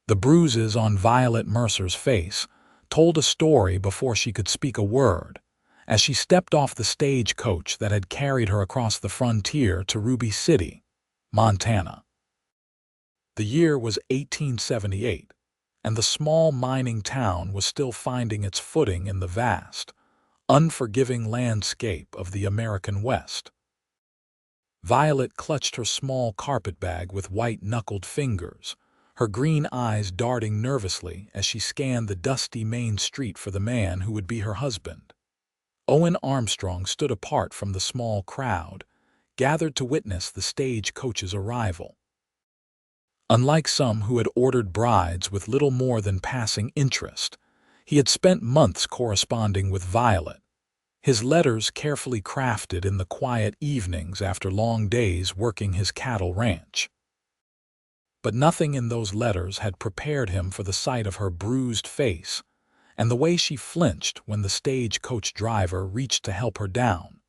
The bruises on Violet Mercer's face told a story before she could speak a word, as she stepped off the stagecoach that had carried her across the frontier to Ruby City, Montana. The year was 1878, and the small mining town was still finding its footing in the vast, unforgiving landscape of the American West. Violet clutched her small carpetbag with white-knuckled fingers, her green eyes darting nervously as she scanned the dusty main street for the man who would be her husband. Owen Armstrong stood apart from the small crowd, gathered to witness the stagecoach's arrival. Unlike some who had ordered brides with little more than passing interest, he had spent months corresponding with Violet, his letters carefully crafted in the quiet evenings after long days working his cattle ranch. But nothing in those letters had prepared him for the sight of her bruised face and the way she flinched when the stagecoach driver reached to help her down.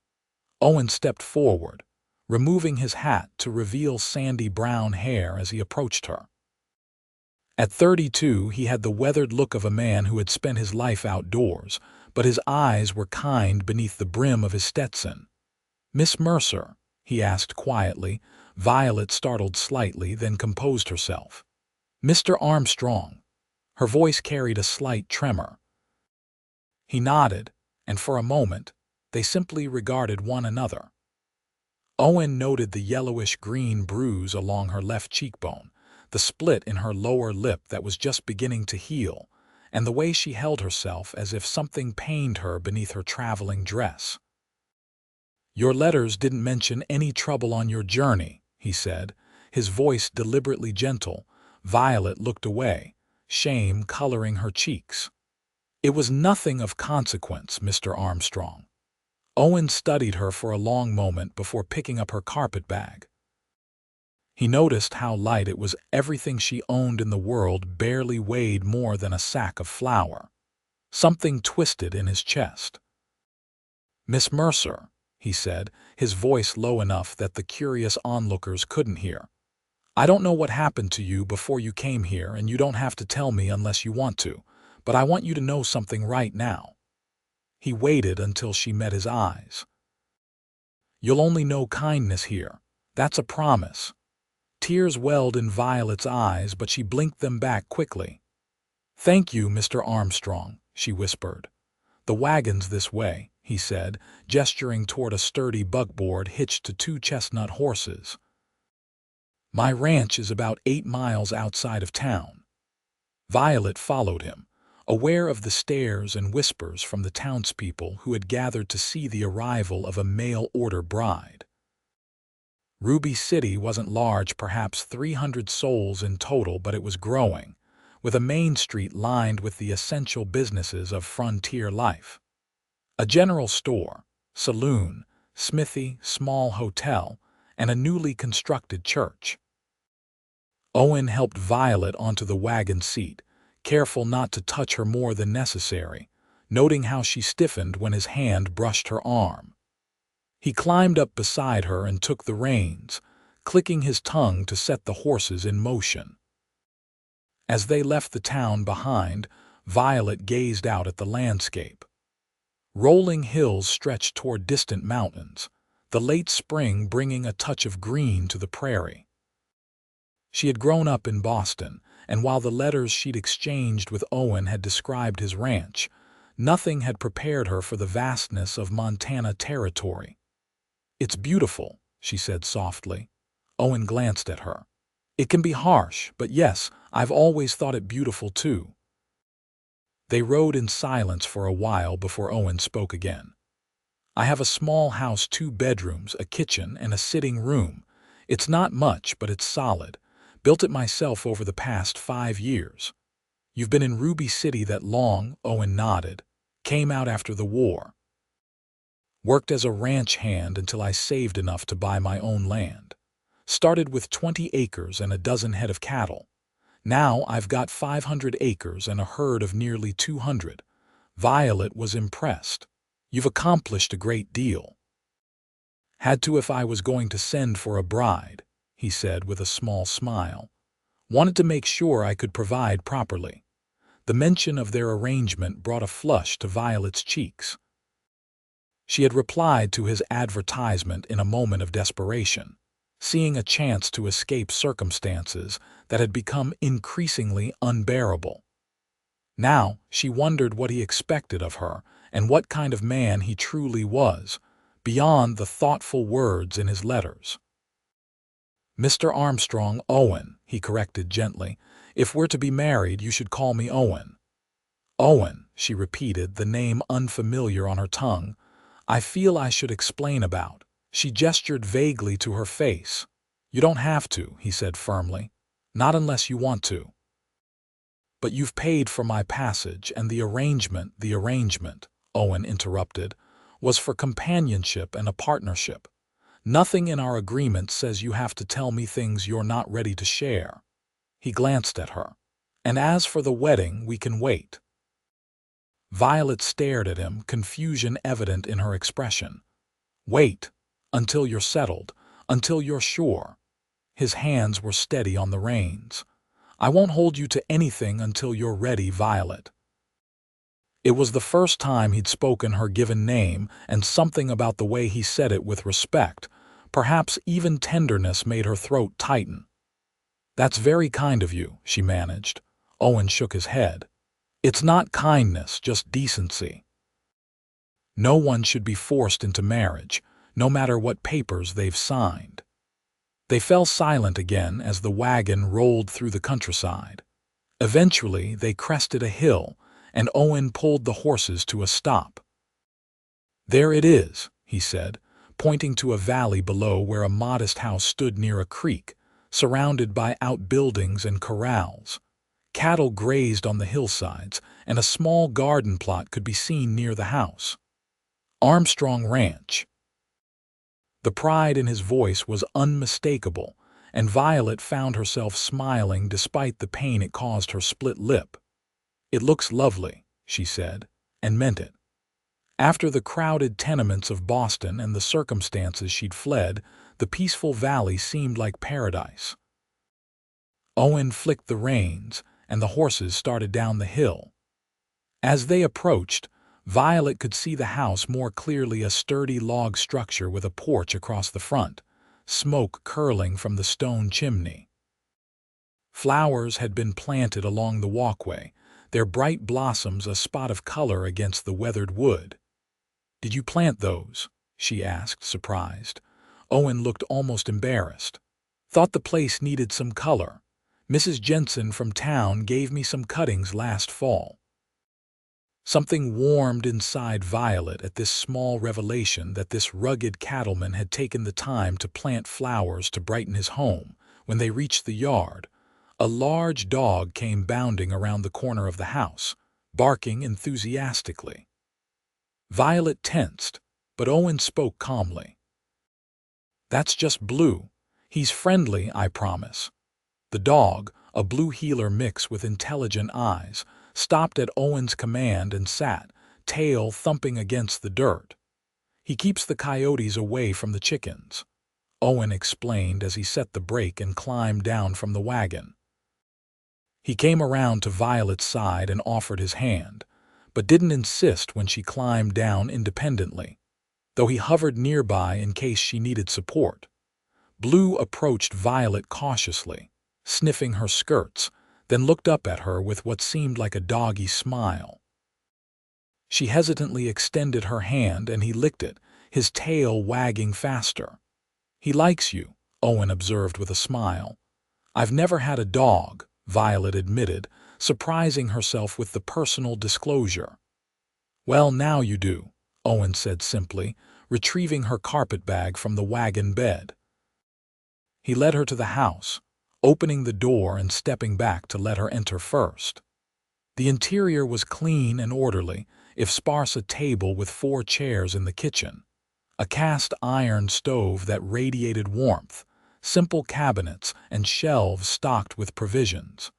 Owen stepped forward, removing his hat to reveal sandy brown hair as he approached her. At 32, he had the weathered look of a man who had spent his life outdoors, but his eyes were kind beneath the brim of his Stetson. "Miss Mercer?" he asked quietly. Violet startled slightly, then composed herself. "Mr. Armstrong." Her voice carried a slight tremor. He nodded, and for a moment, they simply regarded one another. Owen noted the yellowish-green bruise along her left cheekbone, the split in her lower lip that was just beginning to heal, and the way she held herself as if something pained her beneath her traveling dress. "Your letters didn't mention any trouble on your journey," he said, his voice deliberately gentle. Violet looked away, shame coloring her cheeks. "It was nothing of consequence, Mr. Armstrong." Owen studied her for a long moment before picking up her carpetbag. He noticed how light it was. Everything she owned in the world barely weighed more than a sack of flour. Something twisted in his chest. "Miss Mercer," he said, his voice low enough that the curious onlookers couldn't hear. "I don't know what happened to you before you came here, and you don't have to tell me unless you want to, but I want you to know something right now." He waited until she met his eyes. "You'll only know kindness here. That's a promise." Tears welled in Violet's eyes, but she blinked them back quickly. "Thank you, Mr. Armstrong," she whispered. "The wagon's this way," he said, gesturing toward a sturdy buckboard hitched to two chestnut horses. "My ranch is about 8 miles outside of town." Violet followed him, aware of the stares and whispers from the townspeople who had gathered to see the arrival of a mail-order bride. Ruby City wasn't large, perhaps 300 souls in total, but it was growing, with a main street lined with the essential businesses of frontier life. A general store, saloon, smithy, small hotel, and a newly constructed church. Owen helped Violet onto the wagon seat, careful not to touch her more than necessary, noting how she stiffened when his hand brushed her arm. He climbed up beside her and took the reins, clicking his tongue to set the horses in motion. As they left the town behind, Violet gazed out at the landscape. Rolling hills stretched toward distant mountains, the late spring bringing a touch of green to the prairie. She had grown up in Boston, and while the letters she'd exchanged with Owen had described his ranch, nothing had prepared her for the vastness of Montana territory. "It's beautiful," she said softly. Owen glanced at her. "It can be harsh, but yes, I've always thought it beautiful too." They rode in silence for a while before Owen spoke again. "I have a small house, 2 bedrooms, a kitchen, and a sitting room. It's not much, but it's solid. Built it myself over the past 5 years. You've been in Ruby City that long?" Owen nodded. "Came out after the war. Worked as a ranch hand until I saved enough to buy my own land. Started with 20 acres and a dozen head of cattle. Now I've got 500 acres and a herd of nearly 200. Violet was impressed. "You've accomplished a great deal." "Had to if I was going to send for a bride," he said with a small smile. Wanted to make sure I could provide properly. The mention of their arrangement brought a flush to Violet's cheeks. She had replied to his advertisement in a moment of desperation, seeing a chance to escape circumstances that had become increasingly unbearable. Now she wondered what he expected of her and what kind of man he truly was, beyond the thoughtful words in his letters. "Mr. Armstrong, Owen," he corrected gently. "If we're to be married, you should call me Owen." "Owen," she repeated, the name unfamiliar on her tongue. "I feel I should explain about." She gestured vaguely to her face. "You don't have to," he said firmly. "Not unless you want to." "But you've paid for my passage, and the arrangement," Owen interrupted, "was for companionship and a partnership. Nothing in our agreement says you have to tell me things you're not ready to share." He glanced at her. "And as for the wedding, we can wait." Violet stared at him, confusion evident in her expression. "Wait, until you're settled, until you're sure." His hands were steady on the reins. "I won't hold you to anything until you're ready, Violet." It was the first time he'd spoken her given name, and something about the way he said it with respect, perhaps even tenderness, made her throat tighten. "That's very kind of you," she managed. Owen shook his head. "It's not kindness, just decency. No one should be forced into marriage, no matter what papers they've signed." They fell silent again as the wagon rolled through the countryside. Eventually, they crested a hill, and Owen pulled the horses to a stop. "There it is," he said, pointing to a valley below where a modest house stood near a creek, surrounded by outbuildings and corrals. Cattle grazed on the hillsides, and a small garden plot could be seen near the house. "Armstrong Ranch." The pride in his voice was unmistakable, and Violet found herself smiling despite the pain it caused her split lip. "It looks lovely," she said, and meant it. After the crowded tenements of Boston and the circumstances she'd fled, the peaceful valley seemed like paradise. Owen flicked the reins, and the horses started down the hill. As they approached, Violet could see the house more clearly, a sturdy log structure with a porch across the front, smoke curling from the stone chimney. Flowers had been planted along the walkway, their bright blossoms a spot of color against the weathered wood. "Did you plant those?" she asked, surprised. Owen looked almost embarrassed. "Thought the place needed some color. Mrs. Jensen from town gave me some cuttings last fall." Something warmed inside Violet at this small revelation that this rugged cattleman had taken the time to plant flowers to brighten his home. When they reached the yard, a large dog came bounding around the corner of the house, barking enthusiastically. Violet tensed, but Owen spoke calmly. "That's just Blue. He's friendly, I promise." The dog, a blue heeler mix with intelligent eyes, stopped at Owen's command and sat, tail thumping against the dirt. "He keeps the coyotes away from the chickens," Owen explained as he set the brake and climbed down from the wagon. He came around to Violet's side and offered his hand, but didn't insist when she climbed down independently, though he hovered nearby in case she needed support. Blue approached Violet cautiously, sniffing her skirts, then looked up at her with what seemed like a doggy smile. She hesitantly extended her hand and he licked it, his tail wagging faster. "He likes you," Owen observed with a smile. "I've never had a dog," Violet admitted, surprising herself with the personal disclosure. "Well, now you do," Owen said simply, retrieving her carpetbag from the wagon bed. He led her to the house, opening the door and stepping back to let her enter first. The interior was clean and orderly, if sparse a table with 4 chairs in the kitchen, a cast-iron stove that radiated warmth, simple cabinets, and shelves stocked with provisions.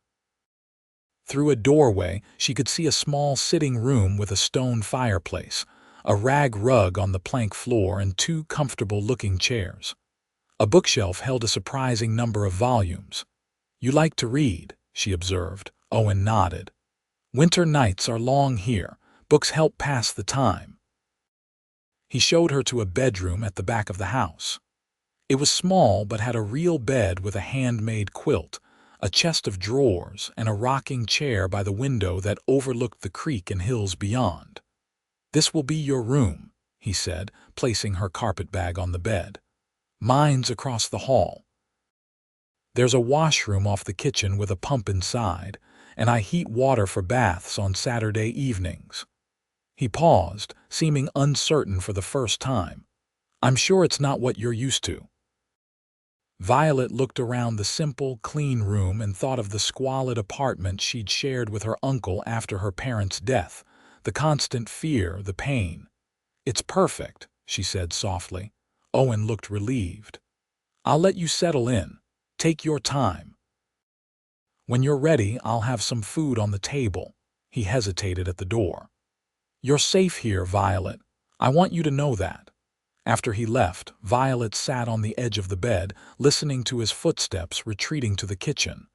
Through a doorway, she could see a small sitting room with a stone fireplace, a rag rug on the plank floor, and 2 comfortable-looking chairs. A bookshelf held a surprising number of volumes. You like to read, she observed. Owen nodded. Winter nights are long here. Books help pass the time. He showed her to a bedroom at the back of the house. It was small but had a real bed with a handmade quilt, a chest of drawers, and a rocking chair by the window that overlooked the creek and hills beyond. This will be your room, he said, placing her carpetbag on the bed. Mine's across the hall. There's a washroom off the kitchen with a pump inside, and I heat water for baths on Saturday evenings. He paused, seeming uncertain for the first time. I'm sure it's not what you're used to. Violet looked around the simple, clean room and thought of the squalid apartment she'd shared with her uncle after her parents' death, the constant fear, the pain. It's perfect, she said softly. Owen looked relieved. I'll let you settle in. Take your time. When you're ready, I'll have some food on the table. He hesitated at the door. You're safe here, Violet. I want you to know that. After he left, Violet sat on the edge of the bed, listening to his footsteps retreating to the kitchen.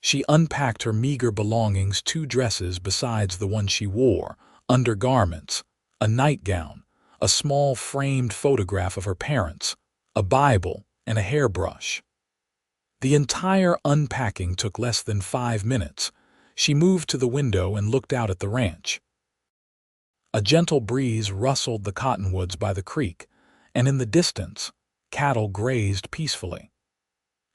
She unpacked her meager belongings, 2 dresses besides the one she wore, undergarments, a nightgown, a small framed photograph of her parents, a Bible, and a hairbrush. The entire unpacking took less than 5 minutes. She moved to the window and looked out at the ranch. A gentle breeze rustled the cottonwoods by the creek, and in the distance, cattle grazed peacefully.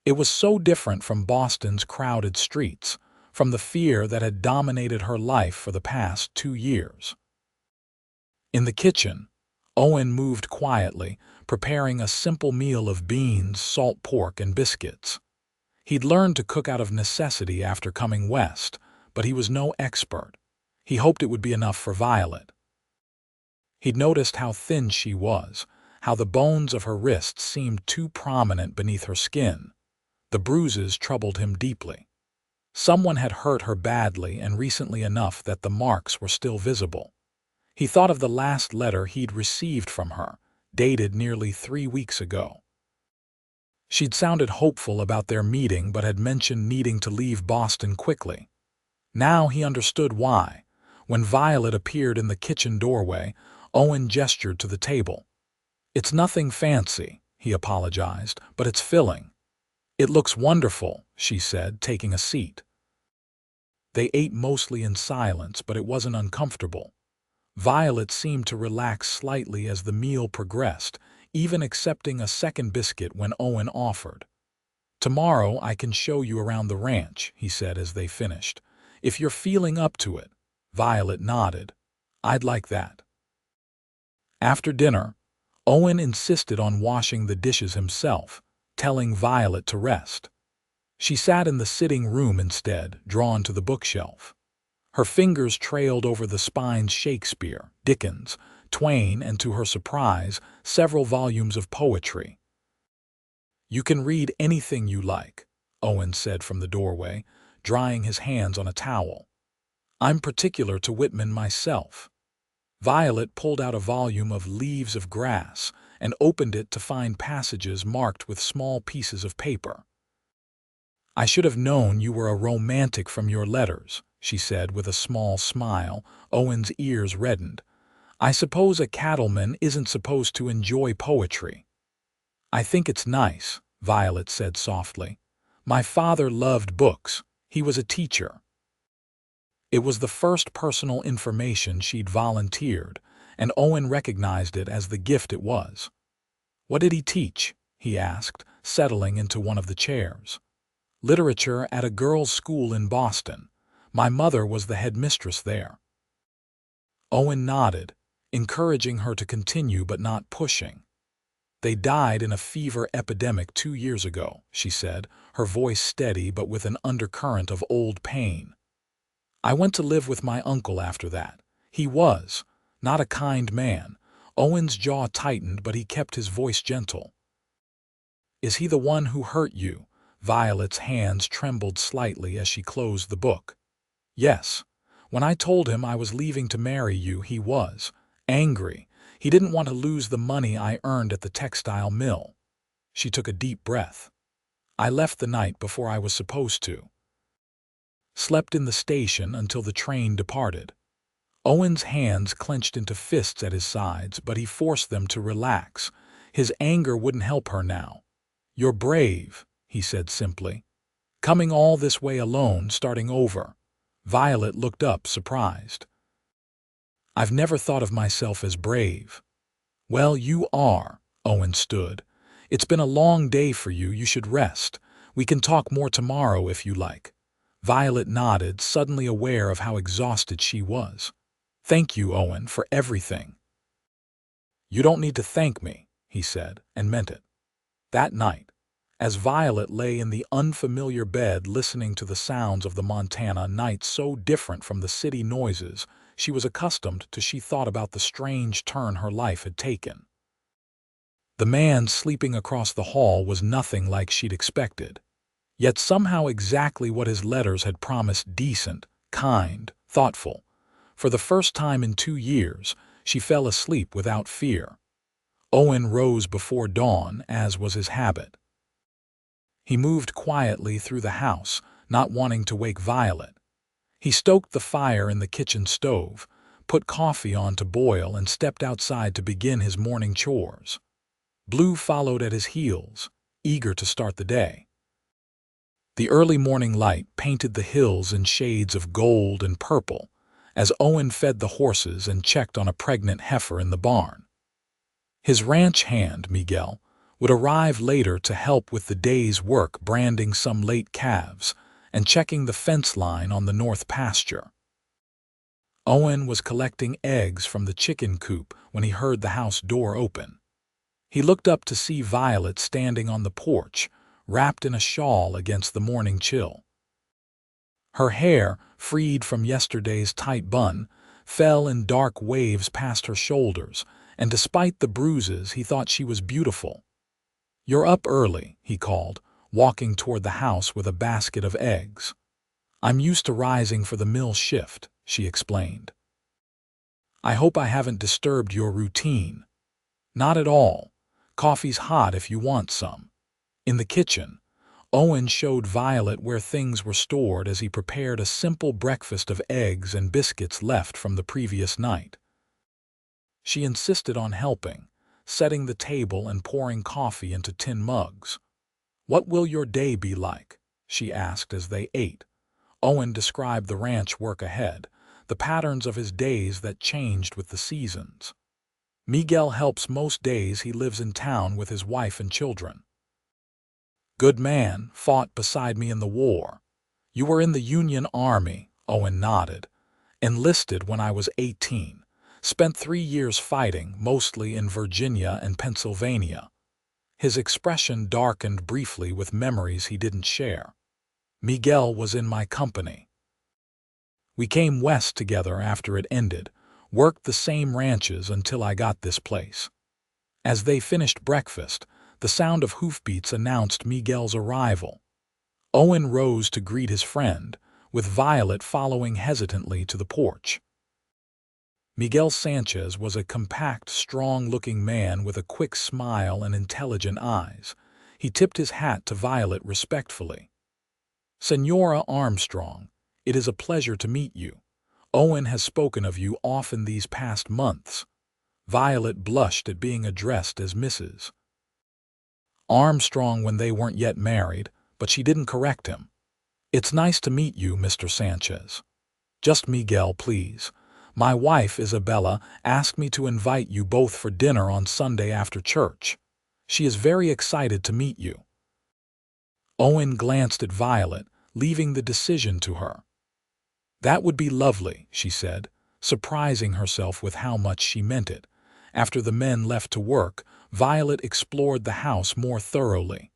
It was so different from Boston's crowded streets, from the fear that had dominated her life for the past 2 years. In the kitchen, Owen moved quietly, preparing a simple meal of beans, salt pork, and biscuits. He'd learned to cook out of necessity after coming west, but he was no expert. He hoped it would be enough for Violet. He'd noticed how thin she was, how the bones of her wrists seemed too prominent beneath her skin. The bruises troubled him deeply. Someone had hurt her badly and recently enough that the marks were still visible. He thought of the last letter he'd received from her, dated nearly 3 weeks ago. She'd sounded hopeful about their meeting but had mentioned needing to leave Boston quickly. Now he understood why. When Violet appeared in the kitchen doorway, Owen gestured to the table. It's nothing fancy, he apologized, but it's filling. It looks wonderful, she said, taking a seat. They ate mostly in silence, but it wasn't uncomfortable. Violet seemed to relax slightly as the meal progressed, even accepting a second biscuit when Owen offered. Tomorrow I can show you around the ranch, he said as they finished. If you're feeling up to it. Violet nodded. I'd like that. After dinner, Owen insisted on washing the dishes himself, telling Violet to rest. She sat in the sitting room instead, drawn to the bookshelf. Her fingers trailed over the spines Shakespeare, Dickens, Twain, and to her surprise, several volumes of poetry. You can read anything you like, Owen said from the doorway, drying his hands on a towel. I'm particular to Whitman myself. Violet pulled out a volume of Leaves of Grass and opened it to find passages marked with small pieces of paper. I should have known you were a romantic from your letters, she said with a small smile. Owen's ears reddened. I suppose a cattleman isn't supposed to enjoy poetry. I think it's nice, Violet said softly. My father loved books. He was a teacher. It was the first personal information she'd volunteered, and Owen recognized it as the gift it was. What did he teach? He asked, settling into one of the chairs. Literature at a girls' school in Boston. My mother was the headmistress there. Owen nodded, encouraging her to continue but not pushing. They died in a fever epidemic 2 years ago, she said, her voice steady but with an undercurrent of old pain. I went to live with my uncle after that. He was not a kind man. Owen's jaw tightened, but he kept his voice gentle. Is he the one who hurt you? Violet's hands trembled slightly as she closed the book. Yes. When I told him I was leaving to marry you, he was angry. He didn't want to lose the money I earned at the textile mill. She took a deep breath. I left the night before I was supposed to. Slept in the station until the train departed. Owen's hands clenched into fists at his sides, but he forced them to relax. His anger wouldn't help her now. "You're brave," he said simply. "Coming all this way alone, starting over." Violet looked up, surprised. "I've never thought of myself as brave." "Well, you are." Owen stood. "It's been a long day for you. You should rest. We can talk more tomorrow if you like." Violet nodded, suddenly aware of how exhausted she was. "Thank you, Owen, for everything." "You don't need to thank me," he said, and meant it. That night, as Violet lay in the unfamiliar bed listening to the sounds of the Montana night so different from the city noises she was accustomed to, she thought about the strange turn her life had taken. The man sleeping across the hall was nothing like she'd expected, yet somehow exactly what his letters had promised: decent, kind, thoughtful. For the first time in 2 years, she fell asleep without fear. Owen rose before dawn, as was his habit. He moved quietly through the house, not wanting to wake Violet. He stoked the fire in the kitchen stove, put coffee on to boil, and stepped outside to begin his morning chores. Blue followed at his heels, eager to start the day. The early morning light painted the hills in shades of gold and purple as Owen fed the horses and checked on a pregnant heifer in the barn. His ranch hand, Miguel, would arrive later to help with the day's work, branding some late calves and checking the fence line on the north pasture. Owen was collecting eggs from the chicken coop when he heard the house door open. He looked up to see Violet standing on the porch, wrapped in a shawl against the morning chill. Her hair, freed from yesterday's tight bun, fell in dark waves past her shoulders, and despite the bruises, he thought she was beautiful. "You're up early," he called, walking toward the house with a basket of eggs. "I'm used to rising for the mill shift," she explained. "I hope I haven't disturbed your routine." "Not at all. Coffee's hot if you want some." In the kitchen, Owen showed Violet where things were stored as he prepared a simple breakfast of eggs and biscuits left from the previous night. She insisted on helping, setting the table and pouring coffee into tin mugs. "What will your day be like?" she asked as they ate. Owen described the ranch work ahead, the patterns of his days that changed with the seasons. "Miguel helps most days. He lives in town with his wife and children." "Good man, fought beside me in the war." "You were in the Union Army," Owen nodded. "Enlisted when I was 18. Spent 3 years fighting, mostly in Virginia and Pennsylvania." His expression darkened briefly with memories he didn't share. "Miguel was in my company. We came west together after it ended, worked the same ranches until I got this place." As they finished breakfast, the sound of hoofbeats announced Miguel's arrival. Owen rose to greet his friend, with Violet following hesitantly to the porch. Miguel Sanchez was a compact, strong-looking man with a quick smile and intelligent eyes. He tipped his hat to Violet respectfully. "Senora Armstrong, it is a pleasure to meet you. Owen has spoken of you often these past months." Violet blushed at being addressed as Mrs. Armstrong when they weren't yet married, but she didn't correct him. "It's nice to meet you, Mr. Sanchez." "Just Miguel, please. My wife, Isabella, asked me to invite you both for dinner on Sunday after church. She is very excited to meet you." Owen glanced at Violet, leaving the decision to her. "That would be lovely," she said, surprising herself with how much she meant it. After the men left to work, Violet explored the house more thoroughly.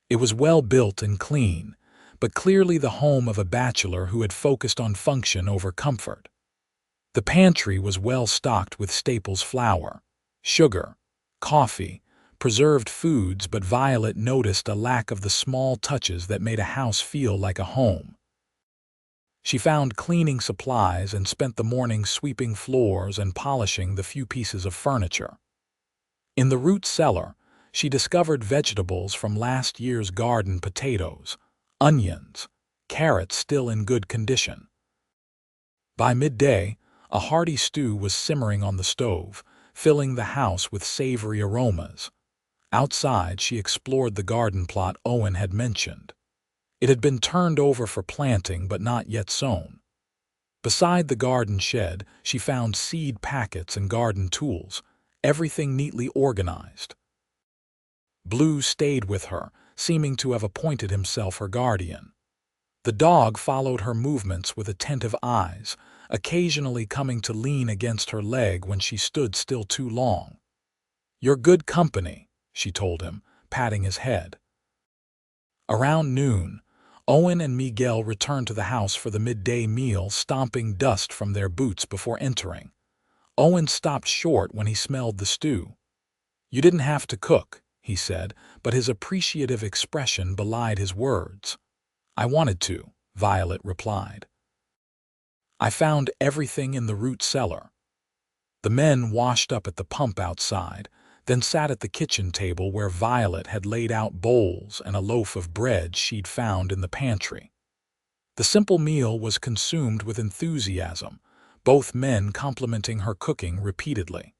It was well built and clean, but clearly the home of a bachelor who had focused on function over comfort. The pantry was well stocked with staples: flour, sugar, coffee, preserved foods, but Violet noticed a lack of the small touches that made a house feel like a home. She found cleaning supplies and spent the morning sweeping floors and polishing the few pieces of furniture. In the root cellar, she discovered vegetables from last year's garden: potatoes, onions, carrots still in good condition. By midday, a hearty stew was simmering on the stove, filling the house with savory aromas. Outside, she explored the garden plot Owen had mentioned. It had been turned over for planting but not yet sown. Beside the garden shed, she found seed packets and garden tools, everything neatly organized. Blue stayed with her, seeming to have appointed himself her guardian. The dog followed her movements with attentive eyes, occasionally coming to lean against her leg when she stood still too long. "You're good company," she told him, patting his head. Around noon, Owen and Miguel returned to the house for the midday meal, stomping dust from their boots before entering. Owen stopped short when he smelled the stew. "You didn't have to cook," he said, but his appreciative expression belied his words. "I wanted to," Violet replied. "I found everything in the root cellar." The men washed up at the pump outside, then sat at the kitchen table where Violet had laid out bowls and a loaf of bread she'd found in the pantry. The simple meal was consumed with enthusiasm, both men complimenting her cooking repeatedly.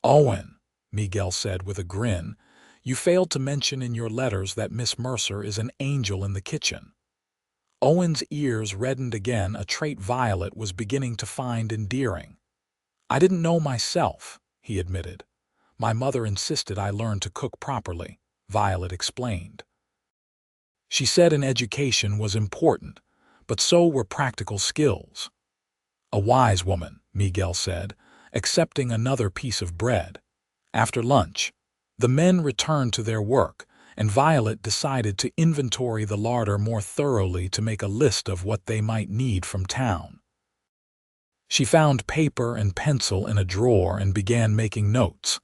"Owen," Miguel said with a grin, "you failed to mention in your letters that Miss Mercer is an angel in the kitchen." Owen's ears reddened again, a trait Violet was beginning to find endearing. "I didn't know myself," he admitted. "My mother insisted I learn to cook properly," Violet explained. She said an education was important, but so were practical skills. "A wise woman," Miguel said, accepting another piece of bread. After lunch, the men returned to their work, and Violet decided to inventory the larder more thoroughly to make a list of what they might need from town. She found paper and pencil in a drawer and began making notes.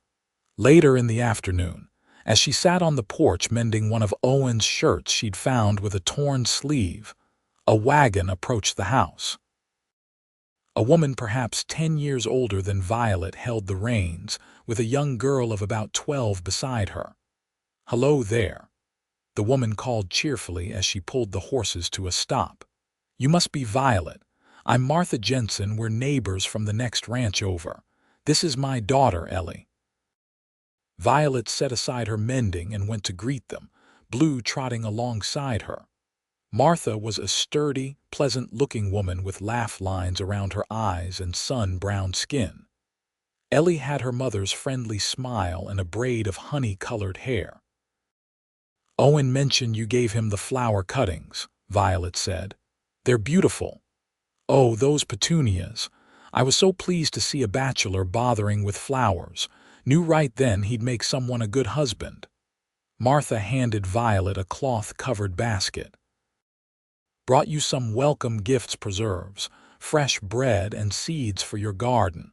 Later in the afternoon, as she sat on the porch mending one of Owen's shirts she'd found with a torn sleeve, a wagon approached the house. A woman perhaps 10 years older than Violet held the reins, with a young girl of about 12 beside her. "Hello there," the woman called cheerfully as she pulled the horses to a stop. "You must be Violet. I'm Martha Jensen. We're neighbors from the next ranch over. This is my daughter, Ellie." Violet set aside her mending and went to greet them, Blue trotting alongside her. Martha was a sturdy, pleasant-looking woman with laugh lines around her eyes and sun-browned skin. Ellie had her mother's friendly smile and a braid of honey-colored hair. "Owen mentioned you gave him the flower cuttings," Violet said. "They're beautiful." "Oh, those petunias. I was so pleased to see a bachelor bothering with flowers. Knew right then he'd make someone a good husband." Martha handed Violet a cloth-covered basket. "Brought you some welcome gifts: preserves, fresh bread, and seeds for your garden.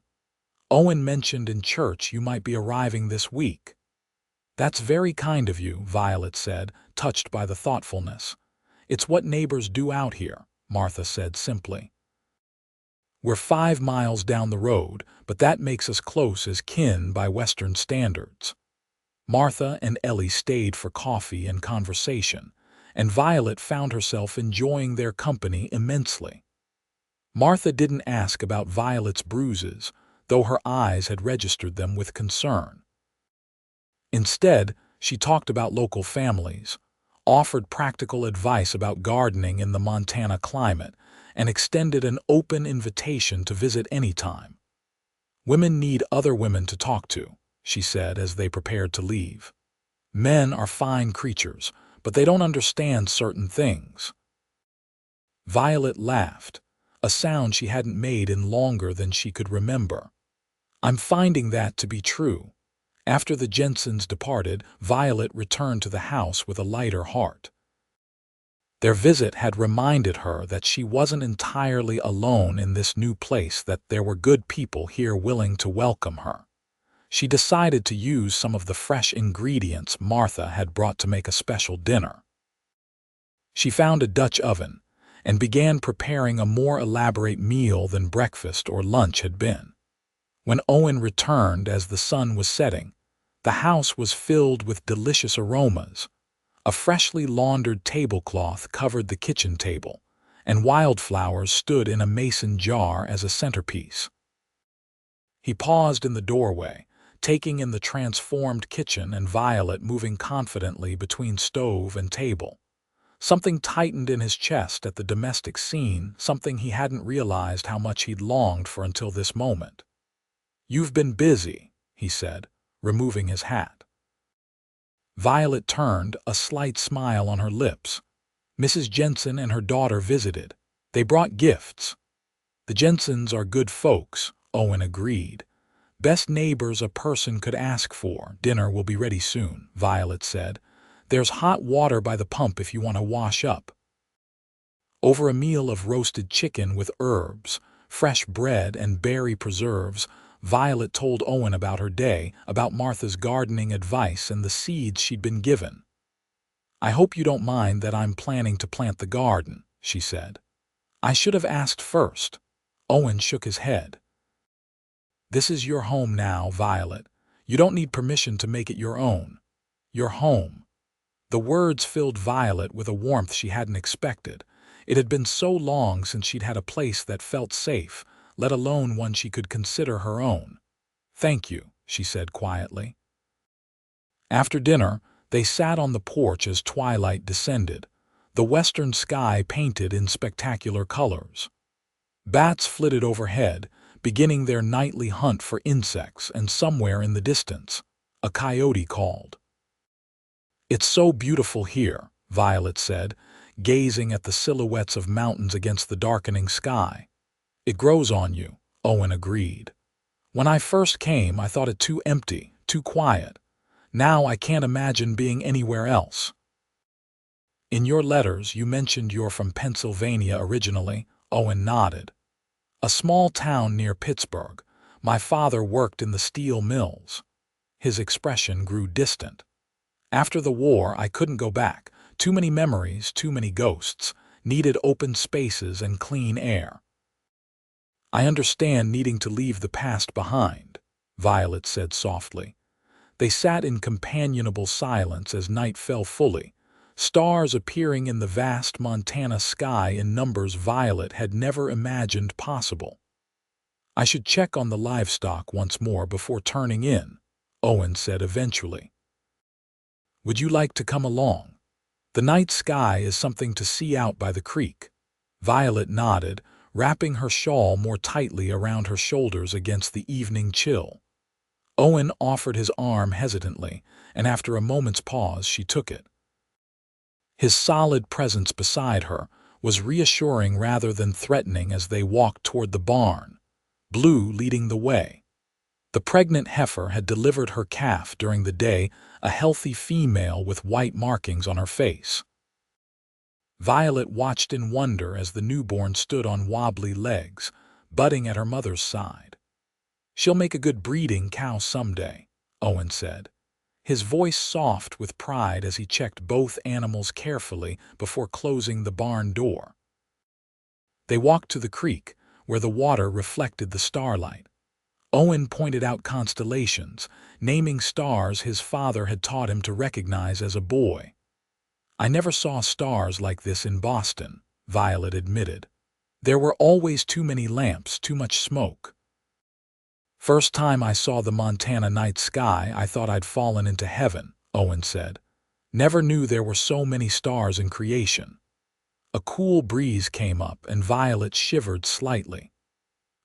Owen mentioned in church you might be arriving this week." "That's very kind of you," Violet said, touched by the thoughtfulness. "It's what neighbors do out here," Martha said simply. "We're 5 miles down the road, but that makes us close as kin by Western standards." Martha and Ellie stayed for coffee and conversation, and Violet found herself enjoying their company immensely. Martha didn't ask about Violet's bruises, though her eyes had registered them with concern. Instead, she talked about local families, offered practical advice about gardening in the Montana climate, and extended an open invitation to visit anytime. "Women need other women to talk to," she said as they prepared to leave. "Men are fine creatures, but they don't understand certain things." Violet laughed, a sound she hadn't made in longer than she could remember. "I'm finding that to be true." After the Jensens departed, Violet returned to the house with a lighter heart. Their visit had reminded her that she wasn't entirely alone in this new place, that there were good people here willing to welcome her. She decided to use some of the fresh ingredients Martha had brought to make a special dinner. She found a Dutch oven and began preparing a more elaborate meal than breakfast or lunch had been. When Owen returned as the sun was setting, The house was filled with delicious aromas. A freshly laundered tablecloth covered the kitchen table, and wildflowers stood in a mason jar as a centerpiece. He paused in the doorway, taking in the transformed kitchen and Violet moving confidently between stove and table. Something tightened in his chest at the domestic scene, something he hadn't realized how much he'd longed for until this moment. "You've been busy," he said, removing his hat. Violet turned, a slight smile on her lips. Mrs. Jensen and her daughter visited. They brought gifts. "The Jensens are good folks," Owen agreed. "Best neighbors a person could ask for. Dinner will be ready soon," Violet said. "There's hot water by the pump if you want to wash up." Over a meal of roasted chicken with herbs, fresh bread, and berry preserves, Violet told Owen about her day, about Martha's gardening advice and the seeds she'd been given. "I hope you don't mind that I'm planning to plant the garden," she said. "I should have asked first." Owen shook his head. "This is your home now, Violet. You don't need permission to make it your own. Your home." The words filled Violet with a warmth she hadn't expected. It had been so long since she'd had a place that felt safe, let alone one she could consider her own. "Thank you," she said quietly. After dinner, they sat on the porch as twilight descended, the western sky painted in spectacular colors. Bats flitted overhead, beginning their nightly hunt for insects, and somewhere in the distance, a coyote called. "It's so beautiful here," Violet said, gazing at the silhouettes of mountains against the darkening sky. "It grows on you," Owen agreed. "When I first came, I thought it too empty, too quiet. Now I can't imagine being anywhere else." "In your letters, you mentioned you're from Pennsylvania originally," Owen nodded. "A small town near Pittsburgh. My father worked in the steel mills." His expression grew distant. "After the war, I couldn't go back. Too many memories, too many ghosts. Needed open spaces and clean air." "I understand needing to leave the past behind," Violet said softly. They sat in companionable silence as night fell fully, stars appearing in the vast Montana sky in numbers Violet had never imagined possible. "I should check on the livestock once more before turning in," Owen said eventually. "Would you like to come along? The night sky is something to see out by the creek." Violet nodded, wrapping her shawl more tightly around her shoulders against the evening chill. Owen offered his arm hesitantly, and after a moment's pause she took it. His solid presence beside her was reassuring rather than threatening as they walked toward the barn, Blue leading the way. The pregnant heifer had delivered her calf during the day, a healthy female with white markings on her face. Violet watched in wonder as the newborn stood on wobbly legs, butting at her mother's side. "She'll make a good breeding cow someday," Owen said, his voice soft with pride as he checked both animals carefully before closing the barn door. They walked to the creek, where the water reflected the starlight. Owen pointed out constellations, naming stars his father had taught him to recognize as a boy. "I never saw stars like this in Boston," Violet admitted. "There were always too many lamps, too much smoke." "First time I saw the Montana night sky, I thought I'd fallen into heaven," Owen said. "Never knew there were so many stars in creation." A cool breeze came up and Violet shivered slightly.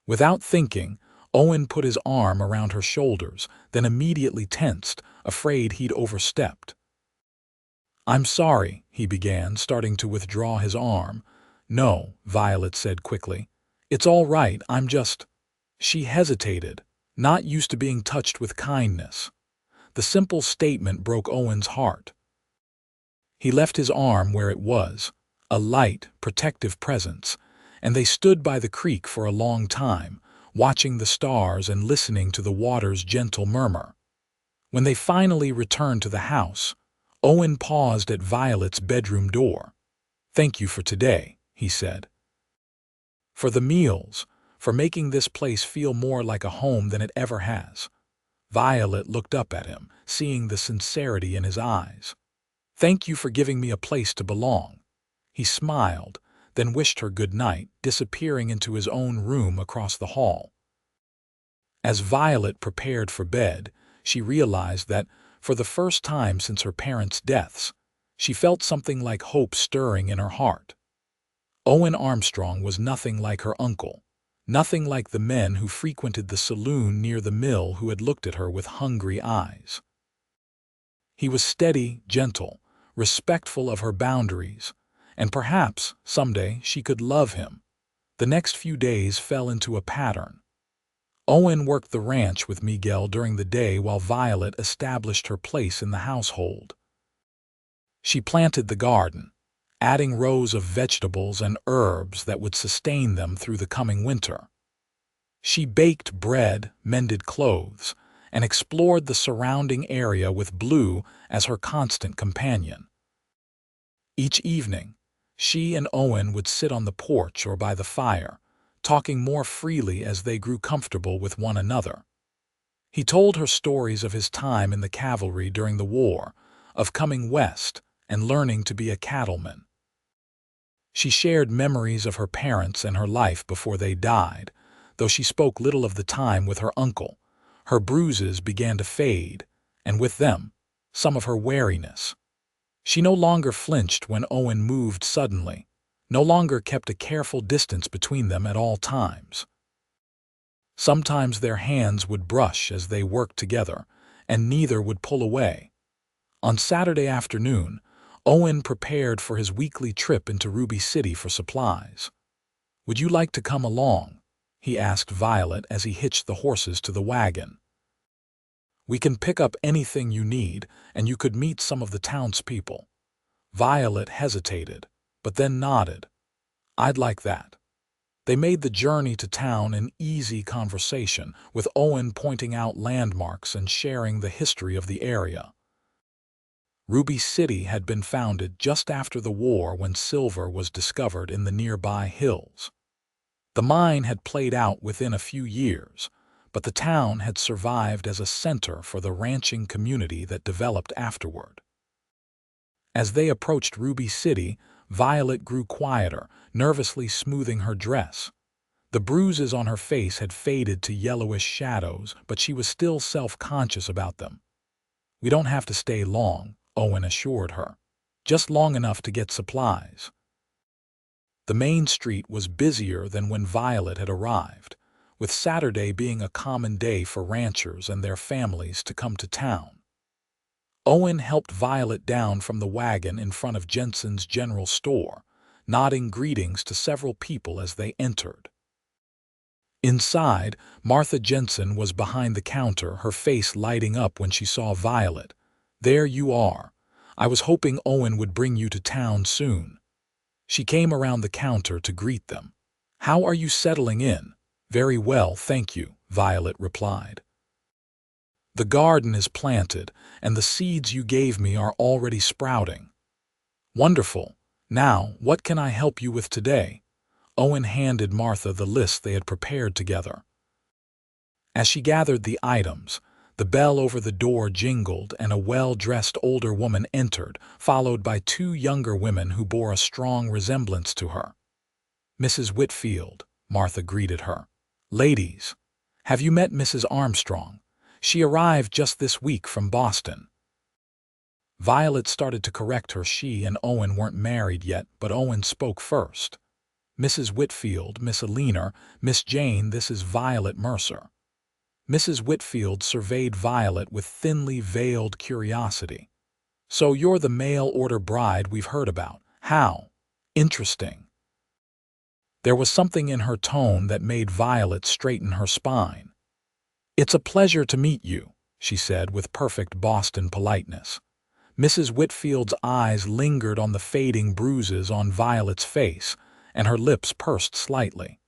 Without thinking, Owen put his arm around her shoulders, then immediately tensed, afraid he'd overstepped. "I'm sorry," he began, starting to withdraw his arm. "No," Violet said quickly. "It's all right, I'm just—" She hesitated, not used to being touched with kindness. The simple statement broke Owen's heart. He left his arm where it was, a light, protective presence, and they stood by the creek for a long time, watching the stars and listening to the water's gentle murmur. When they finally returned to the house, Owen paused at Violet's bedroom door. "Thank you for today," he said. "For the meals, for making this place feel more like a home than it ever has." Violet looked up at him, seeing the sincerity in his eyes. "Thank you for giving me a place to belong." He smiled, then wished her good night, disappearing into his own room across the hall. As Violet prepared for bed, she realized that, for the first time since her parents' deaths, she felt something like hope stirring in her heart. Owen Armstrong was nothing like her uncle, nothing like the men who frequented the saloon near the mill who had looked at her with hungry eyes. He was steady, gentle, respectful of her boundaries, and perhaps, someday, she could love him. The next few days fell into a pattern. Owen worked the ranch with Miguel during the day while Violet established her place in the household. She planted the garden, adding rows of vegetables and herbs that would sustain them through the coming winter. She baked bread, mended clothes, and explored the surrounding area with Blue as her constant companion. Each evening, she and Owen would sit on the porch or by the fire, talking more freely as they grew comfortable with one another. He told her stories of his time in the cavalry during the war, of coming west and learning to be a cattleman. She shared memories of her parents and her life before they died, though she spoke little of the time with her uncle. Her bruises began to fade, and with them, some of her wariness. She no longer flinched when Owen moved suddenly, no longer kept a careful distance between them at all times. Sometimes their hands would brush as they worked together, and neither would pull away. On Saturday afternoon, Owen prepared for his weekly trip into Ruby City for supplies. "Would you like to come along?" he asked Violet as he hitched the horses to the wagon. "We can pick up anything you need, and you could meet some of the townspeople." Violet hesitated, but then nodded. "I'd like that." They made the journey to town an easy conversation, with Owen pointing out landmarks and sharing the history of the area. Ruby City had been founded just after the war when silver was discovered in the nearby hills. The mine had played out within a few years, but the town had survived as a center for the ranching community that developed afterward. As they approached Ruby City, Violet grew quieter, nervously smoothing her dress. The bruises on her face had faded to yellowish shadows, but she was still self-conscious about them. "We don't have to stay long," Owen assured her. "Just long enough to get supplies." The main street was busier than when Violet had arrived, with Saturday being a common day for ranchers and their families to come to town. Owen helped Violet down from the wagon in front of Jensen's general store, nodding greetings to several people as they entered. Inside, Martha Jensen was behind the counter, her face lighting up when she saw Violet. "There you are. I was hoping Owen would bring you to town soon." She came around the counter to greet them. "How are you settling in?" "Very well, thank you," Violet replied. "The garden is planted, and the seeds you gave me are already sprouting." "Wonderful. Now, what can I help you with today?" Owen handed Martha the list they had prepared together. As she gathered the items, the bell over the door jingled and a well-dressed older woman entered, followed by two younger women who bore a strong resemblance to her. "Mrs. Whitfield," Martha greeted her. "Ladies, have you met Mrs. Armstrong? She arrived just this week from Boston." Violet started to correct her. She and Owen weren't married yet, but Owen spoke first. "Mrs. Whitfield, Miss Alina, Miss Jane, this is Violet Mercer." Mrs. Whitfield surveyed Violet with thinly veiled curiosity. "So you're the mail-order bride we've heard about. How interesting." There was something in her tone that made Violet straighten her spine. "It's a pleasure to meet you," she said with perfect Boston politeness. Mrs. Whitfield's eyes lingered on the fading bruises on Violet's face, and her lips pursed slightly.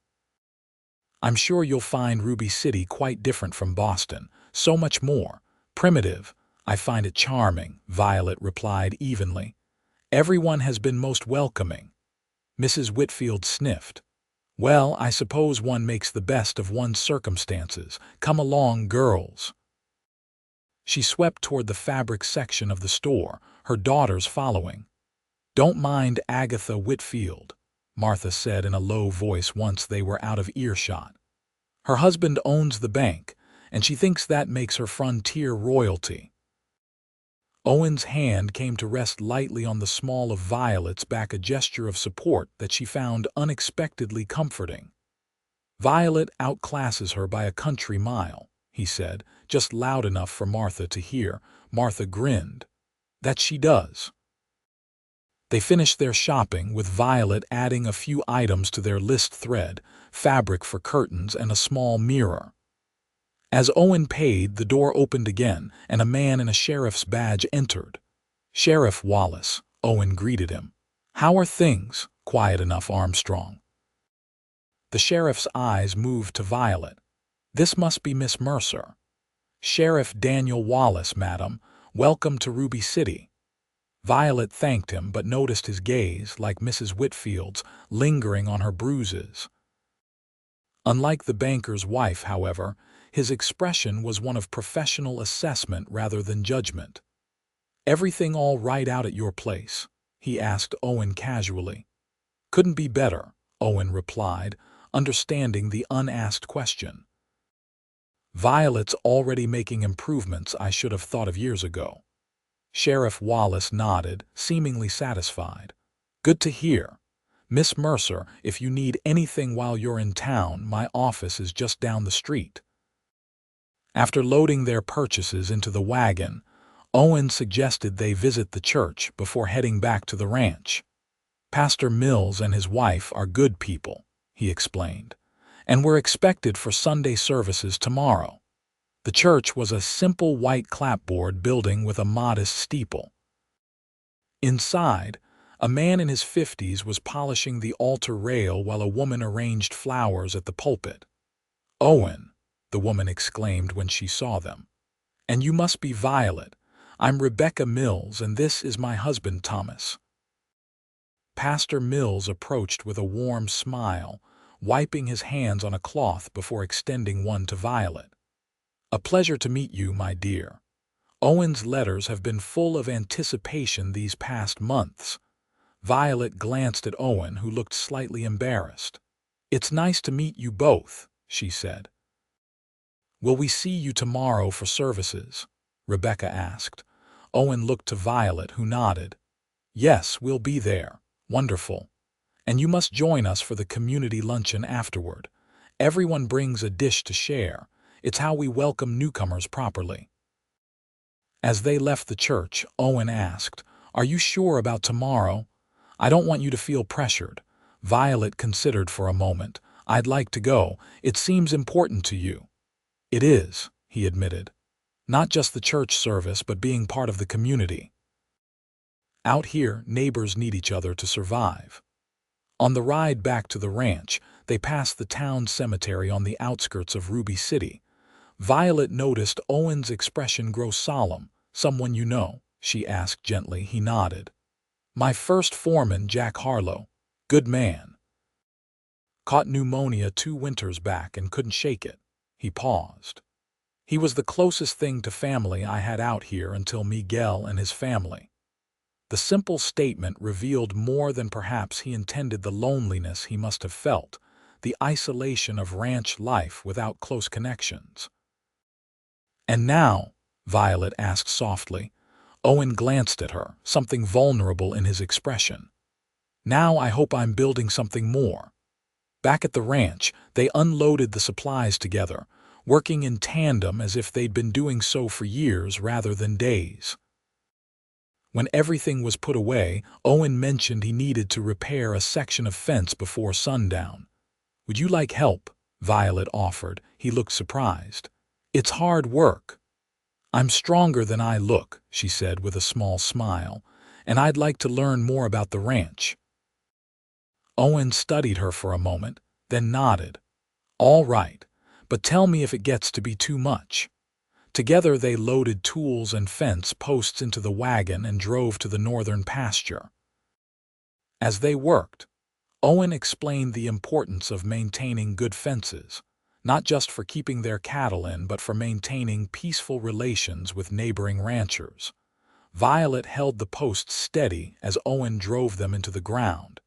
"I'm sure you'll find Ruby City quite different from Boston, so much more primitive." "I find it charming," Violet replied evenly. "Everyone has been most welcoming." Mrs. Whitfield sniffed. "Well, I suppose one makes the best of one's circumstances. Come along, girls." She swept toward the fabric section of the store, her daughters following. "Don't mind Agatha Whitfield," Martha said in a low voice once they were out of earshot. "Her husband owns the bank, and she thinks that makes her frontier royalty." Owen's hand came to rest lightly on the small of Violet's back, a gesture of support that she found unexpectedly comforting. "Violet outclasses her by a country mile," he said, just loud enough for Martha to hear. Martha grinned. "That she does." They finished their shopping, with Violet adding a few items to their list: thread, fabric for curtains, and a small mirror. As Owen paid, the door opened again, and a man in a sheriff's badge entered. "Sheriff Wallace," Owen greeted him. "How are things?" "Quiet enough, Armstrong." The sheriff's eyes moved to Violet. "This must be Miss Mercer." "Sheriff Daniel Wallace, madam. Welcome to Ruby City." Violet thanked him, but noticed his gaze, like Mrs. Whitfield's, lingering on her bruises. Unlike the banker's wife, however, his expression was one of professional assessment rather than judgment. "Everything all right out at your place?" he asked Owen casually. "Couldn't be better," Owen replied, understanding the unasked question. "Violet's already making improvements I should have thought of years ago." Sheriff Wallace nodded, seemingly satisfied. "Good to hear. Miss Mercer, if you need anything while you're in town, my office is just down the street." After loading their purchases into the wagon, Owen suggested they visit the church before heading back to the ranch. "Pastor Mills and his wife are good people," he explained, "and we're expected for Sunday services tomorrow." The church was a simple white clapboard building with a modest steeple. Inside, a man in his 50s was polishing the altar rail while a woman arranged flowers at the pulpit. "Owen," the woman exclaimed when she saw them. "And you must be Violet. I'm Rebecca Mills, and this is my husband Thomas." Pastor Mills approached with a warm smile, wiping his hands on a cloth before extending one to Violet. "A pleasure to meet you, my dear. Owen's letters have been full of anticipation these past months." Violet glanced at Owen, who looked slightly embarrassed. "It's nice to meet you both," she said. "Will we see you tomorrow for services?" Rebecca asked. Owen looked to Violet, who nodded. "Yes, we'll be there." "Wonderful. And you must join us for the community luncheon afterward. Everyone brings a dish to share. It's how we welcome newcomers properly." As they left the church, Owen asked, "Are you sure about tomorrow? I don't want you to feel pressured." Violet considered for a moment. "I'd like to go. It seems important to you." "It is," he admitted. "Not just the church service, but being part of the community. Out here, neighbors need each other to survive." On the ride back to the ranch, they passed the town cemetery on the outskirts of Ruby City. Violet noticed Owen's expression grow solemn. "Someone you know?" she asked gently. He nodded. "My first foreman, Jack Harlow. Good man. Caught pneumonia 2 winters back and couldn't shake it." He paused. "He was the closest thing to family I had out here until Miguel and his family." The simple statement revealed more than perhaps he intended: the loneliness he must have felt, the isolation of ranch life without close connections. "And now?" Violet asked softly. Owen glanced at her, something vulnerable in his expression. "Now I hope I'm building something more." Back at the ranch, they unloaded the supplies together, working in tandem as if they'd been doing so for years rather than days. When everything was put away, Owen mentioned he needed to repair a section of fence before sundown. "Would you like help?" Violet offered. He looked surprised. "It's hard work." "I'm stronger than I look," she said with a small smile, "and I'd like to learn more about the ranch." Owen studied her for a moment, then nodded. "All right, but tell me if it gets to be too much." Together they loaded tools and fence posts into the wagon and drove to the northern pasture. As they worked, Owen explained the importance of maintaining good fences. not just for keeping their cattle in, but for maintaining peaceful relations with neighboring ranchers. Violet held the posts steady as Owen drove them into the ground,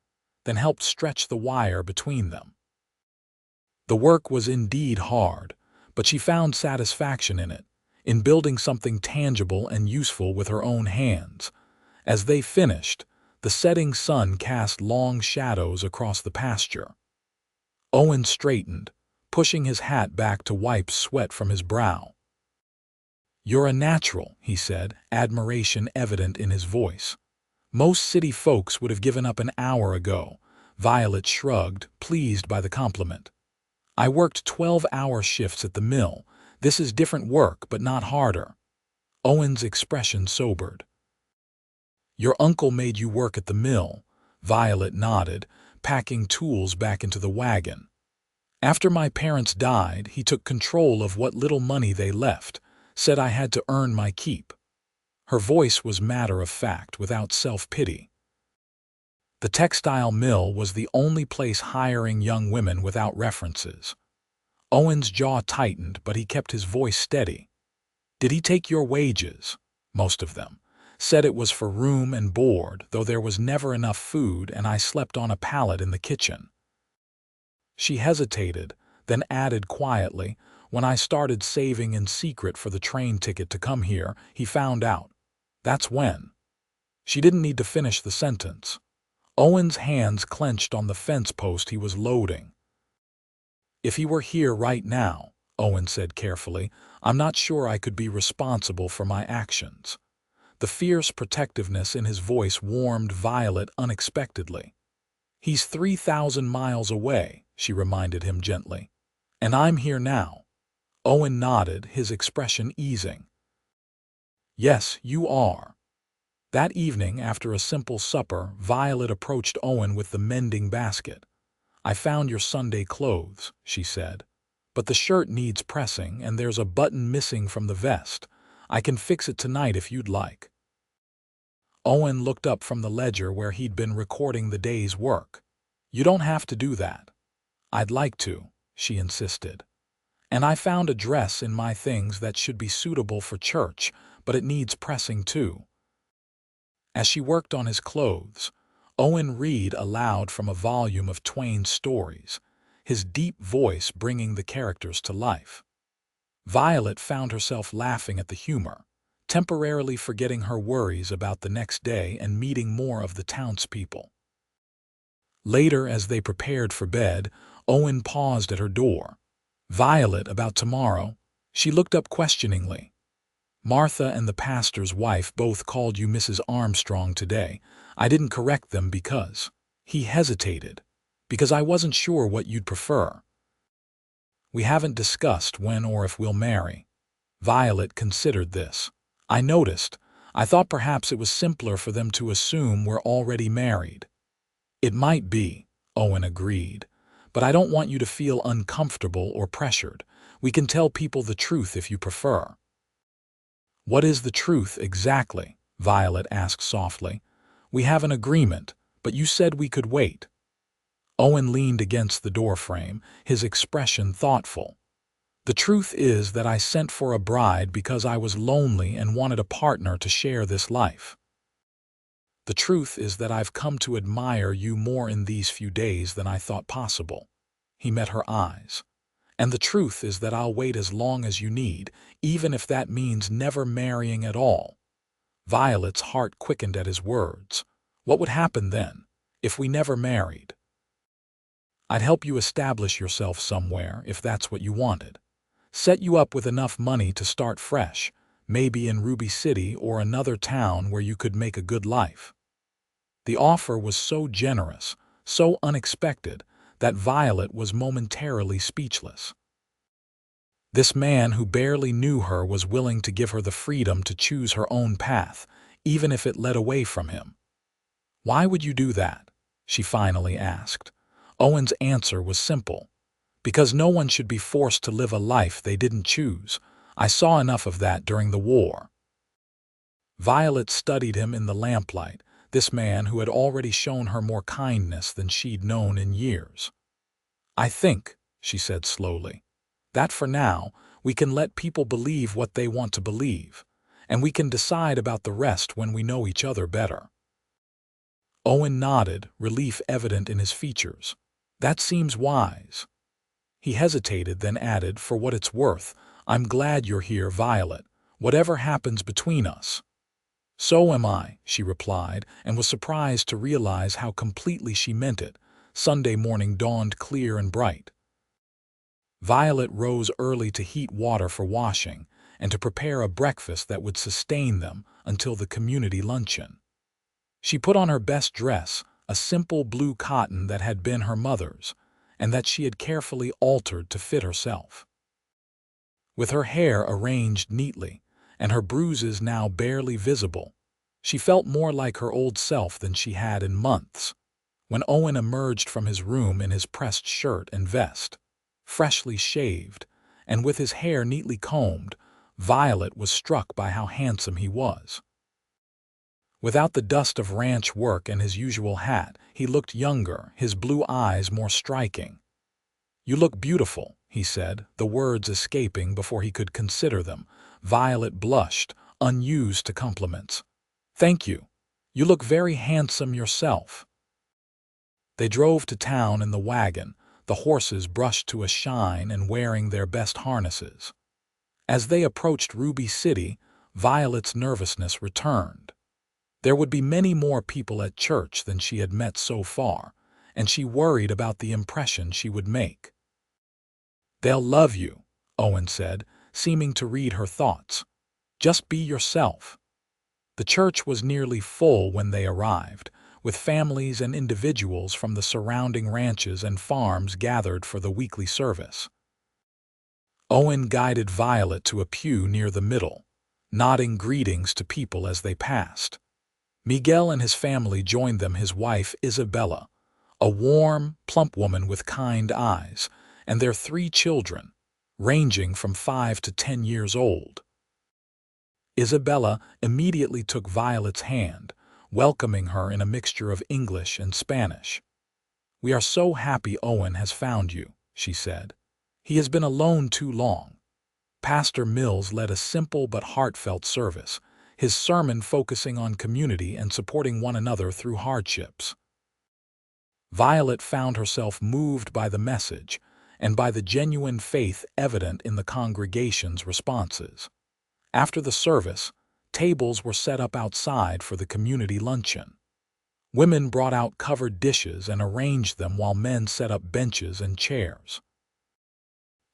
then helped stretch the wire between them. The work was indeed hard, but she found satisfaction in it, in building something tangible and useful with her own hands. As they finished, the setting sun cast long shadows across the pasture. Owen straightened, pushing his hat back to wipe sweat from his brow. "You're a natural," he said, admiration evident in his voice. "Most city folks would have given up an hour ago." Violet shrugged, pleased by the compliment. "I worked 12-hour shifts at the mill. This is different work, but not harder." Owen's expression sobered. "Your uncle made you work at the mill," Violet nodded, packing tools back into the wagon. "After my parents died, he took control of what little money they left, said I had to earn my keep." Her voice was matter-of-fact, without self-pity. The textile mill was the only place hiring young women without references. Owen's jaw tightened, but he kept his voice steady. "Did he take your wages?" "Most of them. Said it was for room and board, though there was never enough food and I slept on a pallet in the kitchen." She hesitated, then added quietly, "When I started saving in secret for the train ticket to come here, he found out. That's when." She didn't need to finish the sentence. Owen's hands clenched on the fence post he was loading. "If he were here right now," Owen said carefully, "I'm not sure I could be responsible for my actions." The fierce protectiveness in his voice warmed Violet unexpectedly. "He's 3,000 miles away," she reminded him gently. "And I'm here now." Owen nodded, his expression easing. "Yes, you are." That evening, after a simple supper, Violet approached Owen with the mending basket. "I found your Sunday clothes," she said. "But the shirt needs pressing and there's a button missing from the vest. I can fix it tonight if you'd like." Owen looked up from the ledger where he'd been recording the day's work. "You don't have to do that." "I'd like to," she insisted. "And I found a dress in my things that should be suitable for church, but it needs pressing too." As she worked on his clothes, Owen read aloud from a volume of Twain's stories, his deep voice bringing the characters to life. Violet found herself laughing at the humor, temporarily forgetting her worries about the next day and meeting more of the townspeople. Later, as they prepared for bed, Owen paused at her door. "Violet, about tomorrow?" She looked up questioningly. "Martha and the pastor's wife both called you Mrs. Armstrong today. I didn't correct them because—" He hesitated. "Because I wasn't sure what you'd prefer. We haven't discussed when or if we'll marry." Violet considered this. "I noticed. I thought perhaps it was simpler for them to assume we're already married." "It might be," Owen agreed. "But I don't want you to feel uncomfortable or pressured. We can tell people the truth if you prefer." "What is the truth exactly?" Violet asked softly. "We have an agreement, but you said we could wait." Owen leaned against the doorframe, his expression thoughtful. "The truth is that I sent for a bride because I was lonely and wanted a partner to share this life. The truth is that I've come to admire you more in these few days than I thought possible." He met her eyes. "And the truth is that I'll wait as long as you need, even if that means never marrying at all." Violet's heart quickened at his words. "What would happen then, if we never married?" "I'd help you establish yourself somewhere, if that's what you wanted. Set you up with enough money to start fresh, maybe in Ruby City or another town where you could make a good life." The offer was so generous, so unexpected, that Violet was momentarily speechless. This man who barely knew her was willing to give her the freedom to choose her own path, even if it led away from him. "Why would you do that?" she finally asked. Owen's answer was simple. "Because no one should be forced to live a life they didn't choose. I saw enough of that during the war." Violet studied him in the lamplight, this man who had already shown her more kindness than she'd known in years. "I think," she said slowly, That for now, we can let people believe what they want to believe, and we can decide about the rest when we know each other better." Owen nodded, relief evident in his features. "That seems wise." He hesitated, then added, "For what it's worth, I'm glad you're here, Violet, whatever happens between us." "So am I," she replied, and was surprised to realize how completely she meant it. Sunday morning dawned clear and bright. Violet rose early to heat water for washing and to prepare a breakfast that would sustain them until the community luncheon. She put on her best dress, a simple blue cotton that had been her mother's, and that she had carefully altered to fit herself. With her hair arranged neatly, and her bruises now barely visible, she felt more like her old self than she had in months. When Owen emerged from his room in his pressed shirt and vest, freshly shaved, and with his hair neatly combed, Violet was struck by how handsome he was. Without the dust of ranch work and his usual hat, he looked younger, his blue eyes more striking. "You look beautiful," he said, the words escaping before he could consider them. Violet blushed, unused to compliments. "Thank you. You look very handsome yourself." They drove to town in the wagon, the horses brushed to a shine and wearing their best harnesses. As they approached Ruby City, Violet's nervousness returned. There would be many more people at church than she had met so far, and she worried about the impression she would make. "They'll love you," Owen said, seeming to read her thoughts. "Just be yourself." The church was nearly full when they arrived, with families and individuals from the surrounding ranches and farms gathered for the weekly service. Owen guided Violet to a pew near the middle, nodding greetings to people as they passed. Miguel and his family joined them, his wife Isabella, a warm, plump woman with kind eyes, and their 3 children, ranging from 5 to 10 years old. Isabella immediately took Violet's hand, welcoming her in a mixture of English and Spanish. "We are so happy Owen has found you," she said. "He has been alone too long." Pastor Mills led a simple but heartfelt service, his sermon focusing on community and supporting one another through hardships. Violet found herself moved by the message and by the genuine faith evident in the congregation's responses. After the service, tables were set up outside for the community luncheon. Women brought out covered dishes and arranged them while men set up benches and chairs.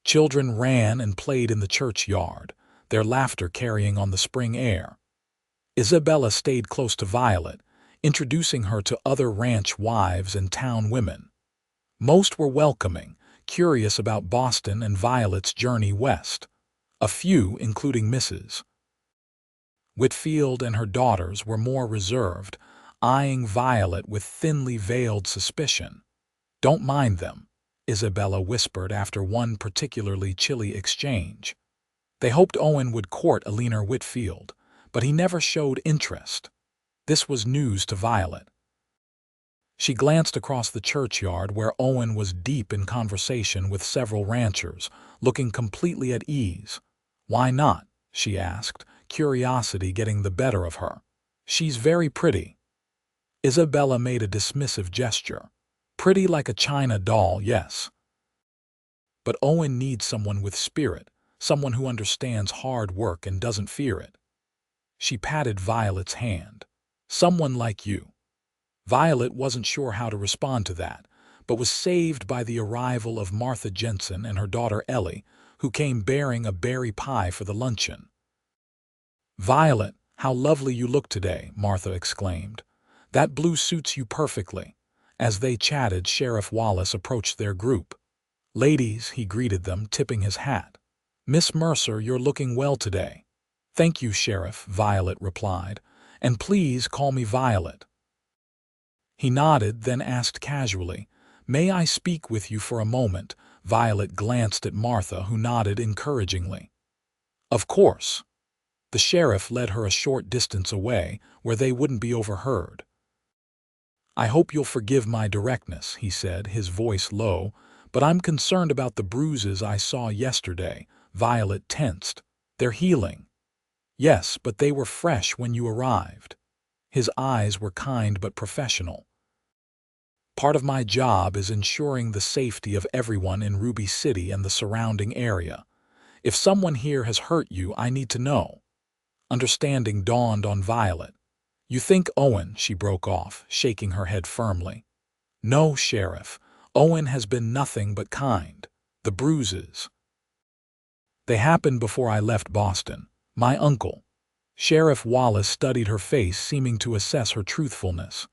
Children ran and played in the churchyard, their laughter carrying on the spring air. Isabella stayed close to Violet, introducing her to other ranch wives and town women. Most were welcoming, curious about Boston and Violet's journey west. A few, including Mrs. Whitfield and her daughters, were more reserved, eyeing Violet with thinly veiled suspicion. "Don't mind them," Isabella whispered after one particularly chilly exchange. They hoped Owen would court Eleanor Whitfield, but he never showed interest. This was news to Violet. She glanced across the churchyard where Owen was deep in conversation with several ranchers, looking completely at ease. "Why not?" she asked, curiosity getting the better of her. "She's very pretty." Isabella made a dismissive gesture. "Pretty like a china doll, yes. But Owen needs someone with spirit, someone who understands hard work and doesn't fear it." She patted Violet's hand. "Someone like you." Violet wasn't sure how to respond to that, but was saved by the arrival of Martha Jensen and her daughter Ellie, who came bearing a berry pie for the luncheon. "Violet, how lovely you look today," Martha exclaimed. "That blue suits you perfectly." As they chatted, Sheriff Wallace approached their group. "Ladies," he greeted them, tipping his hat. "Miss Mercer, you're looking well today." "Thank you, Sheriff," Violet replied. "And please call me Violet." He nodded, then asked casually, "May I speak with you for a moment?" Violet glanced at Martha, who nodded encouragingly. "Of course." The sheriff led her a short distance away, where they wouldn't be overheard. "I hope you'll forgive my directness," he said, his voice low, But I'm concerned about the bruises I saw yesterday. Violet tensed. They're healing. Yes, but they were fresh when you arrived. His eyes were kind but professional. Part of my job is ensuring the safety of everyone in Ruby City and the surrounding area. If someone here has hurt you, I need to know. Understanding dawned on Violet. You think Owen, she broke off, shaking her head firmly. No, Sheriff. Owen has been nothing but kind. The bruises. They happened before I left Boston. My uncle. Sheriff Wallace studied her face, seeming to assess her truthfulness.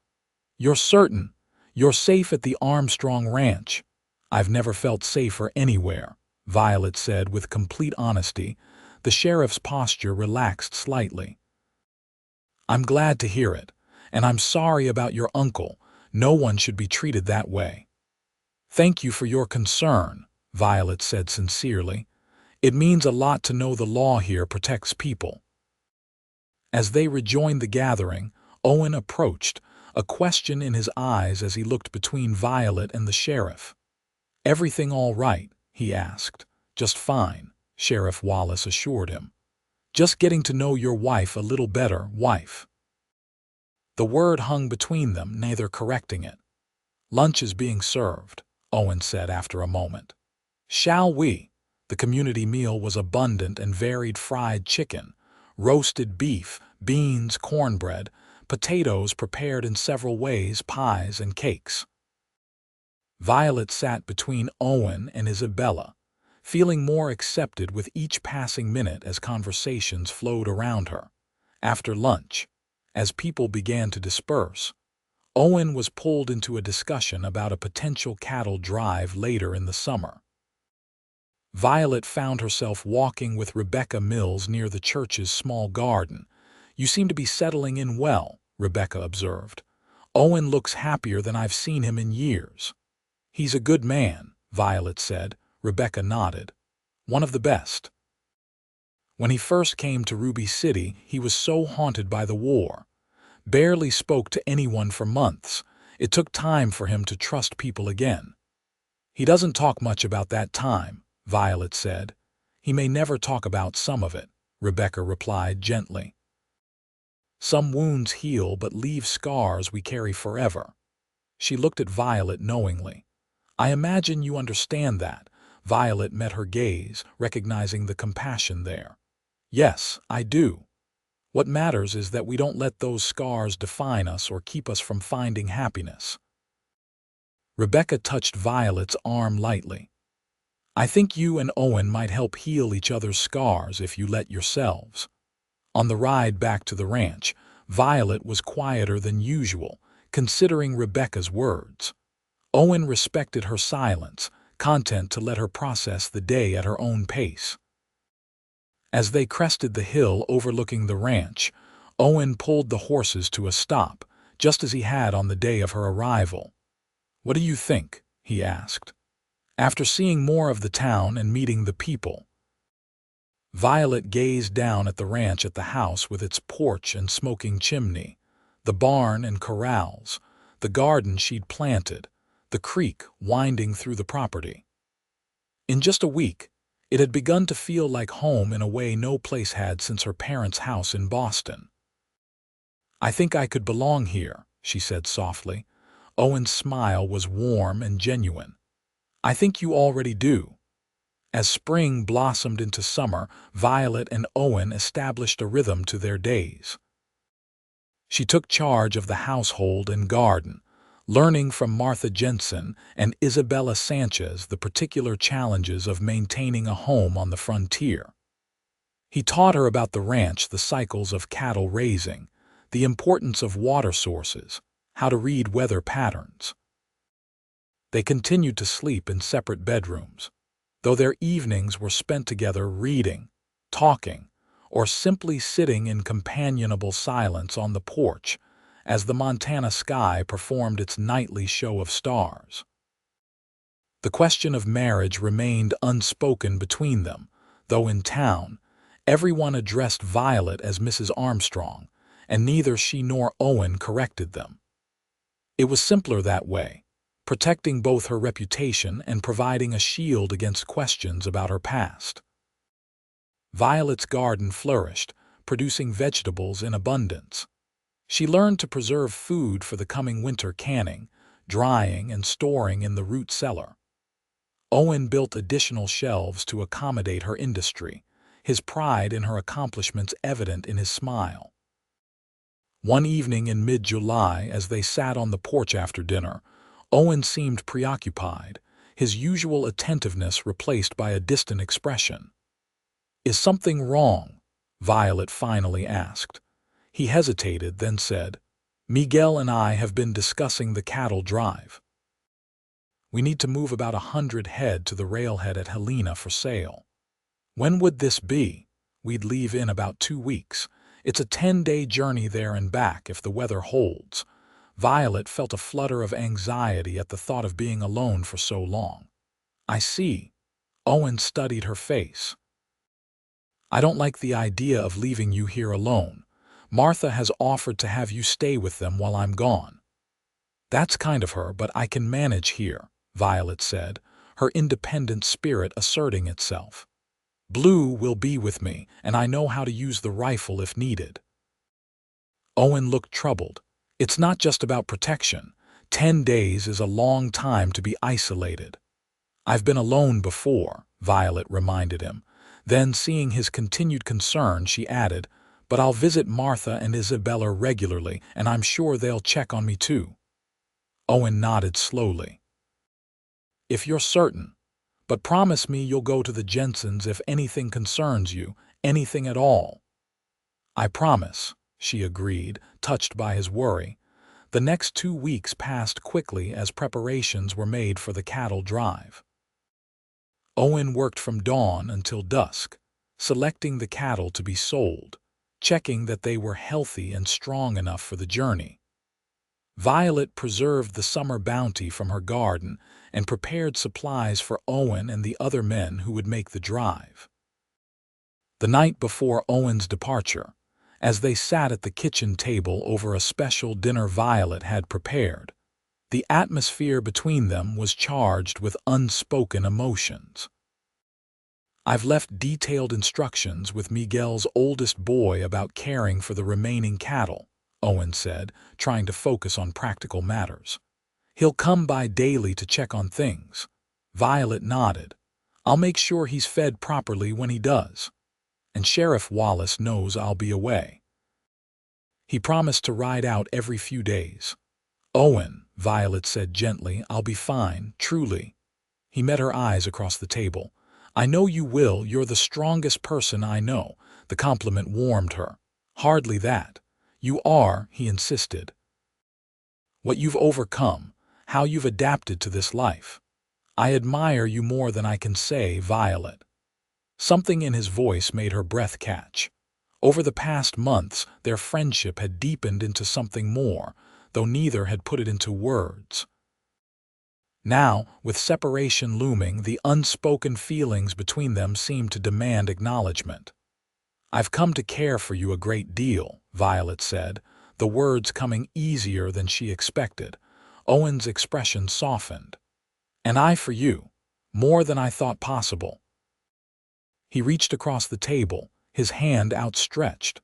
You're certain? You're safe at the Armstrong Ranch. I've never felt safer anywhere, Violet said with complete honesty. The sheriff's posture relaxed slightly. I'm glad to hear it, and I'm sorry about your uncle. No one should be treated that way. Thank you for your concern, Violet said sincerely. It means a lot to know the law here protects people. As they rejoined the gathering, Owen approached, a question in his eyes as he looked between Violet and the sheriff. Everything all right? He asked. Just fine, Sheriff Wallace assured him. Just getting to know your wife a little better, wife. The word hung between them, neither correcting it. Lunch is being served, Owen said after a moment. Shall we? The community meal was abundant and varied: fried chicken, roasted beef, beans, cornbread, potatoes prepared in several ways, pies and cakes. Violet sat between Owen and Isabella, feeling more accepted with each passing minute as conversations flowed around her. After lunch, as people began to disperse, Owen was pulled into a discussion about a potential cattle drive later in the summer. Violet found herself walking with Rebecca Mills near the church's small garden. You seem to be settling in well, Rebecca observed. Owen looks happier than I've seen him in years. He's a good man, Violet said. Rebecca nodded. One of the best. When he first came to Ruby City, he was so haunted by the war. Barely spoke to anyone for months. It took time for him to trust people again. He doesn't talk much about that time, Violet said. He may never talk about some of it, Rebecca replied gently. Some wounds heal but leave scars we carry forever. She looked at Violet knowingly. I imagine you understand that. Violet met her gaze, recognizing the compassion there. Yes, I do. What matters is that we don't let those scars define us or keep us from finding happiness. Rebecca touched Violet's arm lightly. I think you and Owen might help heal each other's scars if you let yourselves. On the ride back to the ranch, Violet was quieter than usual, considering Rebecca's words. Owen respected her silence, content to let her process the day at her own pace. As they crested the hill overlooking the ranch, Owen pulled the horses to a stop, just as he had on the day of her arrival. What do you think? He asked. After seeing more of the town and meeting the people. Violet gazed down at the ranch, at the house with its porch and smoking chimney, the barn and corrals, the garden she'd planted, the creek winding through the property. In just a week, it had begun to feel like home in a way no place had since her parents' house in Boston. I think I could belong here, she said softly. Owen's smile was warm and genuine. I think you already do. As spring blossomed into summer, Violet and Owen established a rhythm to their days. She took charge of the household and garden, learning from Martha Jensen and Isabella Sanchez the particular challenges of maintaining a home on the frontier. He taught her about the ranch, the cycles of cattle raising, the importance of water sources, how to read weather patterns. They continued to sleep in separate bedrooms, though their evenings were spent together reading, talking, or simply sitting in companionable silence on the porch as the Montana sky performed its nightly show of stars. The question of marriage remained unspoken between them, though in town, everyone addressed Violet as Mrs. Armstrong, and neither she nor Owen corrected them. It was simpler that way. protecting both her reputation and providing a shield against questions about her past. Violet's garden flourished, producing vegetables in abundance. She learned to preserve food for the coming winter, canning, drying, and storing in the root cellar. Owen built additional shelves to accommodate her industry, his pride in her accomplishments evident in his smile. One evening in mid-July, as they sat on the porch after dinner, Owen seemed preoccupied, his usual attentiveness replaced by a distant expression. "Is something wrong?" Violet finally asked. He hesitated, then said, "Miguel and I have been discussing the cattle drive. We need to move about 100 head to the railhead at Helena for sale." "When would this be?" "We'd leave in about 2 weeks. It's a 10-day journey there and back if the weather holds." Violet felt a flutter of anxiety at the thought of being alone for so long. "I see." Owen studied her face. "I don't like the idea of leaving you here alone. Martha has offered to have you stay with them while I'm gone." "That's kind of her, but I can manage here," Violet said, her independent spirit asserting itself. "Blue will be with me, and I know how to use the rifle if needed." Owen looked troubled. "It's not just about protection. 10 days is a long time to be isolated." "I've been alone before," Violet reminded him. Then, seeing his continued concern, she added, "But I'll visit Martha and Isabella regularly, and I'm sure they'll check on me too." Owen nodded slowly. "If you're certain. But promise me you'll go to the Jensens if anything concerns you, anything at all." "I promise," she agreed, touched by his worry. The next 2 weeks passed quickly as preparations were made for the cattle drive. Owen worked from dawn until dusk, selecting the cattle to be sold, checking that they were healthy and strong enough for the journey. Violet preserved the summer bounty from her garden and prepared supplies for Owen and the other men who would make the drive. The night before Owen's departure, as they sat at the kitchen table over a special dinner Violet had prepared, the atmosphere between them was charged with unspoken emotions. "I've left detailed instructions with Miguel's oldest boy about caring for the remaining cattle," Owen said, trying to focus on practical matters. "He'll come by daily to check on things." Violet nodded. "I'll make sure he's fed properly when he does. And Sheriff Wallace knows I'll be away. He promised to ride out every few days." "Owen," Violet said gently, "I'll be fine, truly." He met her eyes across the table. "I know you will. You're the strongest person I know." The compliment warmed her. "Hardly that. You are," he insisted. "What you've overcome, how you've adapted to this life. I admire you more than I can say, Violet." Something in his voice made her breath catch. Over the past months, their friendship had deepened into something more, though neither had put it into words. Now, with separation looming, the unspoken feelings between them seemed to demand acknowledgement. "I've come to care for you a great deal," Violet said, the words coming easier than she expected. Owen's expression softened. "And I for you, more than I thought possible." He reached across the table, his hand outstretched.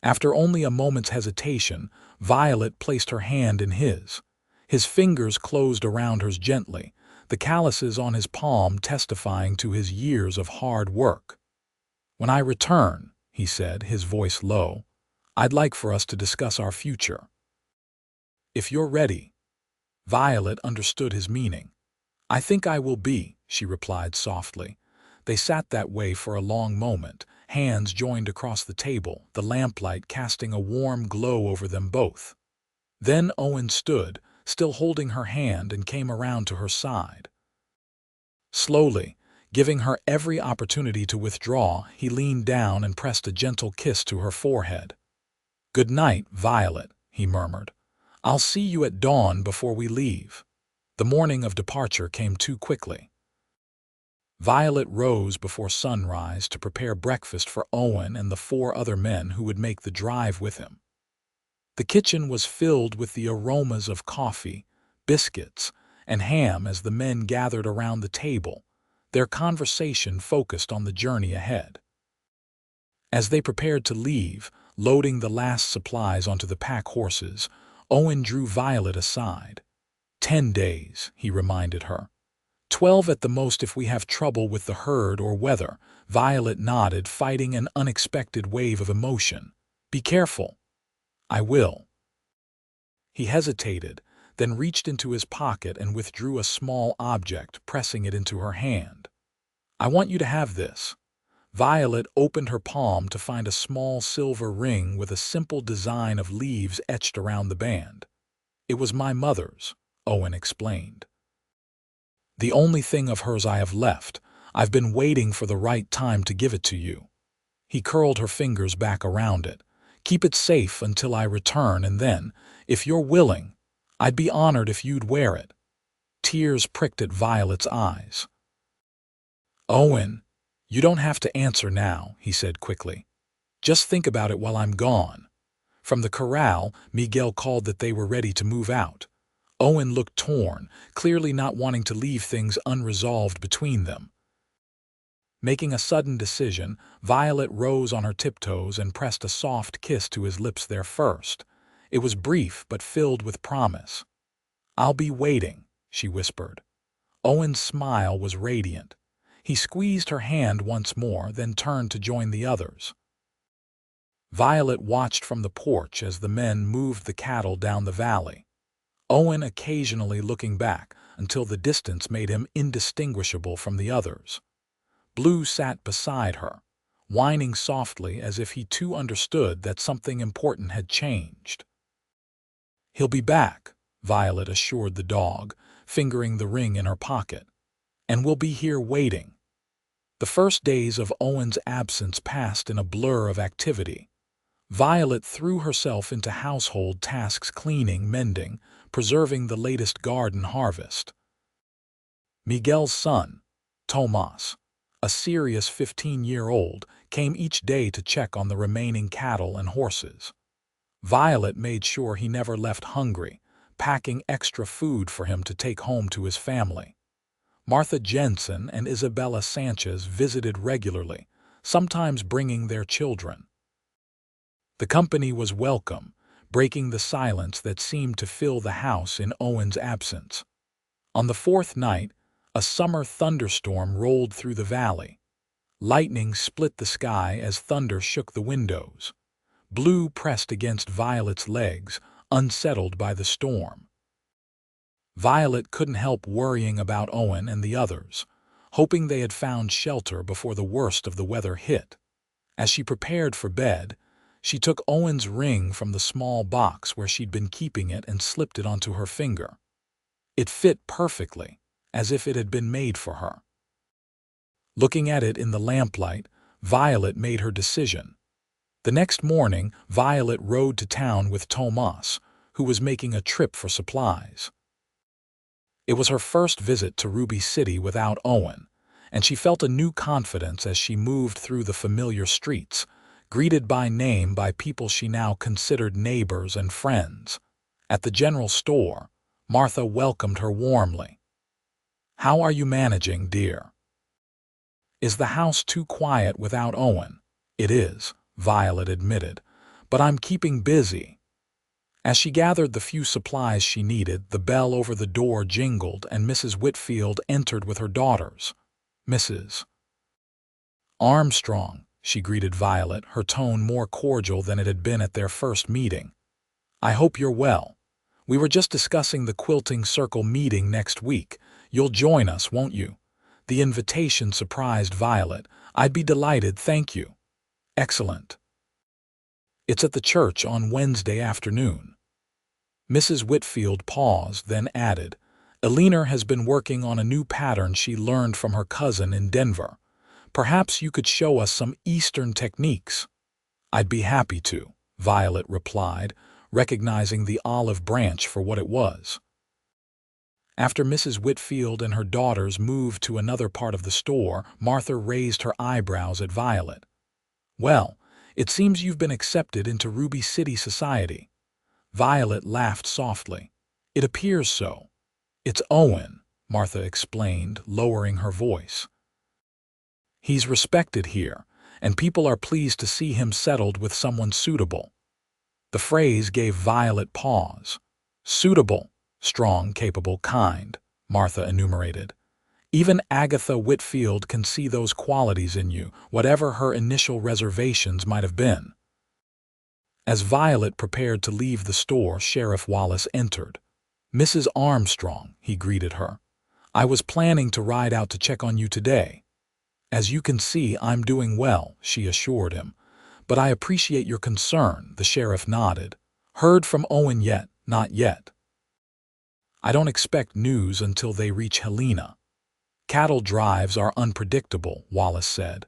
After only a moment's hesitation, Violet placed her hand in his. His fingers closed around hers gently, the calluses on his palm testifying to his years of hard work. "When I return," he said, his voice low, "I'd like for us to discuss our future." "If you're ready." Violet understood his meaning. "I think I will be," she replied softly. They sat that way for a long moment, hands joined across the table, the lamplight casting a warm glow over them both. Then Owen stood, still holding her hand, and came around to her side. Slowly, giving her every opportunity to withdraw, he leaned down and pressed a gentle kiss to her forehead. "Good night, Violet," he murmured. "I'll see you at dawn before we leave." The morning of departure came too quickly. Violet rose before sunrise to prepare breakfast for Owen and the 4 other men who would make the drive with him. The kitchen was filled with the aromas of coffee, biscuits, and ham as the men gathered around the table, their conversation focused on the journey ahead. As they prepared to leave, loading the last supplies onto the pack horses, Owen drew Violet aside. 10 days, he reminded her. 12 at the most if we have trouble with the herd or weather. Violet nodded, fighting an unexpected wave of emotion. Be careful. I will. He hesitated, then reached into his pocket and withdrew a small object, pressing it into her hand. I want you to have this. Violet opened her palm to find a small silver ring with a simple design of leaves etched around the band. It was my mother's, Owen explained. The only thing of hers I have left. I've been waiting for the right time to give it to you. He curled her fingers back around it. Keep it safe until I return, and then, if you're willing, I'd be honored if you'd wear it. Tears pricked at Violet's eyes. Owen, you don't have to answer now, he said quickly. Just think about it while I'm gone. From the corral, Miguel called that they were ready to move out. Owen looked torn, clearly not wanting to leave things unresolved between them. Making a sudden decision, Violet rose on her tiptoes and pressed a soft kiss to his lips there first. It was brief but filled with promise. I'll be waiting, she whispered. Owen's smile was radiant. He squeezed her hand once more, then turned to join the others. Violet watched from the porch as the men moved the cattle down the valley. Owen occasionally looking back until the distance made him indistinguishable from the others. Blue sat beside her, whining softly as if he too understood that something important had changed. He'll be back, Violet assured the dog, fingering the ring in her pocket. And we'll be here waiting. The first days of Owen's absence passed in a blur of activity. Violet threw herself into household tasks, cleaning, mending, preserving the latest garden harvest. Miguel's son, Tomas, a serious 15-year-old, came each day to check on the remaining cattle and horses. Violet made sure he never left hungry, packing extra food for him to take home to his family. Martha Jensen and Isabella Sanchez visited regularly, sometimes bringing their children. The company was welcome, breaking the silence that seemed to fill the house in Owen's absence. On the fourth night, a summer thunderstorm rolled through the valley. Lightning split the sky as thunder shook the windows. Blue pressed against Violet's legs, unsettled by the storm. Violet couldn't help worrying about Owen and the others, hoping they had found shelter before the worst of the weather hit. As she prepared for bed, she took Owen's ring from the small box where she'd been keeping it and slipped it onto her finger. It fit perfectly, as if it had been made for her. Looking at it in the lamplight, Violet made her decision. The next morning, Violet rode to town with Tomas, who was making a trip for supplies. It was her first visit to Ruby City without Owen, and she felt a new confidence as she moved through the familiar streets, greeted by name by people she now considered neighbors and friends. At the general store, Martha welcomed her warmly. "How are you managing, dear?" "Is the house too quiet without Owen?" "It is," Violet admitted, "but I'm keeping busy." As she gathered the few supplies she needed, the bell over the door jingled and Mrs. Whitfield entered with her daughters. "Mrs. Armstrong," she greeted Violet, her tone more cordial than it had been at their first meeting. "I hope you're well. We were just discussing the quilting circle meeting next week. You'll join us, won't you?" The invitation surprised Violet. "I'd be delighted, thank you." "Excellent. It's at the church on Wednesday afternoon." Mrs. Whitfield paused, then added, "Eleanor has been working on a new pattern she learned from her cousin in Denver. Perhaps you could show us some Eastern techniques." "I'd be happy to," Violet replied, recognizing the olive branch for what it was. After Mrs. Whitfield and her daughters moved to another part of the store, Martha raised her eyebrows at Violet. "Well, it seems you've been accepted into Ruby City society." Violet laughed softly. "It appears so. "It's Owen," Martha explained, lowering her voice. "He's respected here, and people are pleased to see him settled with someone suitable." The phrase gave Violet pause. "Suitable, strong, capable, kind," Martha enumerated. "Even Agatha Whitfield can see those qualities in you, whatever her initial reservations might have been." As Violet prepared to leave the store, Sheriff Wallace entered. "Mrs. Armstrong," he greeted her. "I was planning to ride out to check on you today." "As you can see, I'm doing well," she assured him. "But I appreciate your concern," the sheriff nodded. "Heard from Owen yet?" "Not yet. I don't expect news until they reach Helena." "Cattle drives are unpredictable," Wallace said.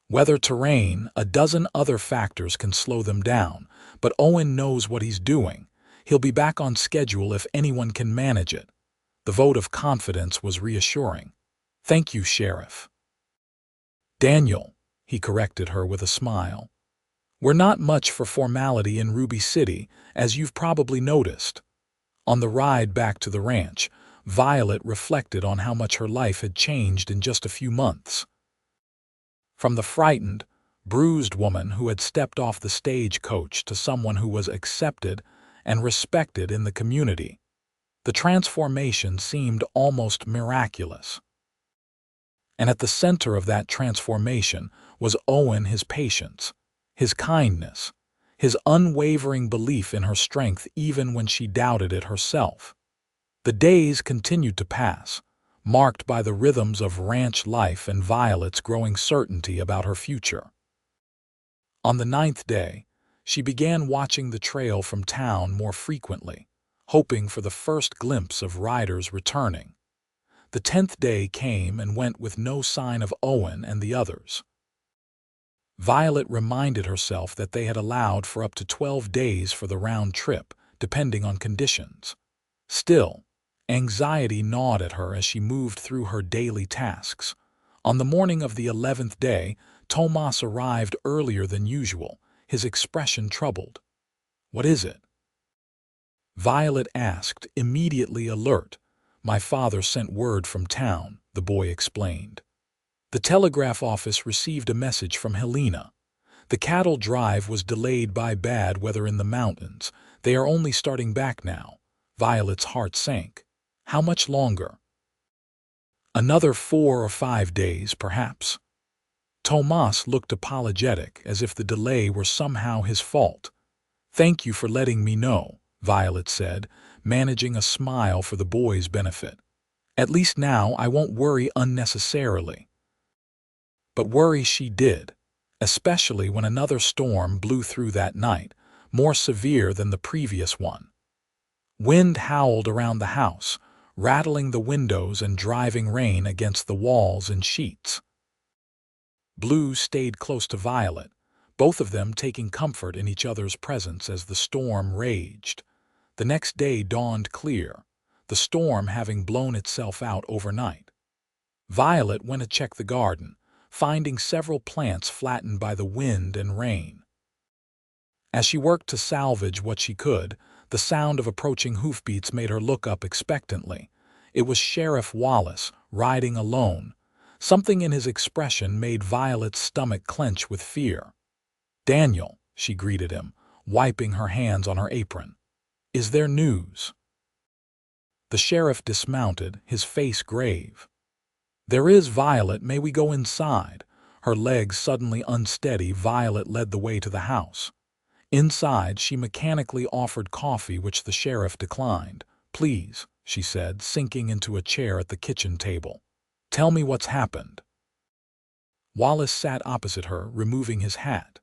"Weather, terrain, a dozen other factors can slow them down, but Owen knows what he's doing. He'll be back on schedule if anyone can manage it." The vote of confidence was reassuring. "Thank you, Sheriff." "Daniel," he corrected her with a smile. "We're not much for formality in Ruby City, as you've probably noticed." On the ride back to the ranch, Violet reflected on how much her life had changed in just a few months. From the frightened, bruised woman who had stepped off the stagecoach to someone who was accepted and respected in the community, the transformation seemed almost miraculous. And at the center of that transformation was Owen, his patience, his kindness, his unwavering belief in her strength even when she doubted it herself. The days continued to pass, marked by the rhythms of ranch life and Violet's growing certainty about her future. On the 9th day, she began watching the trail from town more frequently, hoping for the first glimpse of riders returning. The 10th day came and went with no sign of Owen and the others. Violet reminded herself that they had allowed for up to 12 days for the round trip, depending on conditions. Still, anxiety gnawed at her as she moved through her daily tasks. On the morning of the 11th day, Tomas arrived earlier than usual, his expression troubled. "What is it?" Violet asked, immediately alert. "My father sent word from town," the boy explained. "The telegraph office received a message from Helena. The cattle drive was delayed by bad weather in the mountains. They are only starting back now." Violet's heart sank. "How much longer?" "Another 4 or 5 days, perhaps." Tomas looked apologetic, as if the delay were somehow his fault. "Thank you for letting me know," Violet said, managing a smile for the boy's benefit. "At least now I won't worry unnecessarily." But worry she did, especially when another storm blew through that night, more severe than the previous one. Wind howled around the house, rattling the windows and driving rain against the walls in sheets. Blue stayed close to Violet, both of them taking comfort in each other's presence as the storm raged. The next day dawned clear, the storm having blown itself out overnight. Violet went to check the garden, finding several plants flattened by the wind and rain. As she worked to salvage what she could, the sound of approaching hoofbeats made her look up expectantly. It was Sheriff Wallace, riding alone. Something in his expression made Violet's stomach clench with fear. "Daniel," she greeted him, wiping her hands on her apron. "Is there news?" The sheriff dismounted, his face grave. "There is, Violet. May we go inside?" Her legs suddenly unsteady, Violet led the way to the house. Inside, she mechanically offered coffee, which the sheriff declined. "Please," she said, sinking into a chair at the kitchen table. "Tell me what's happened." Wallace sat opposite her, removing his hat.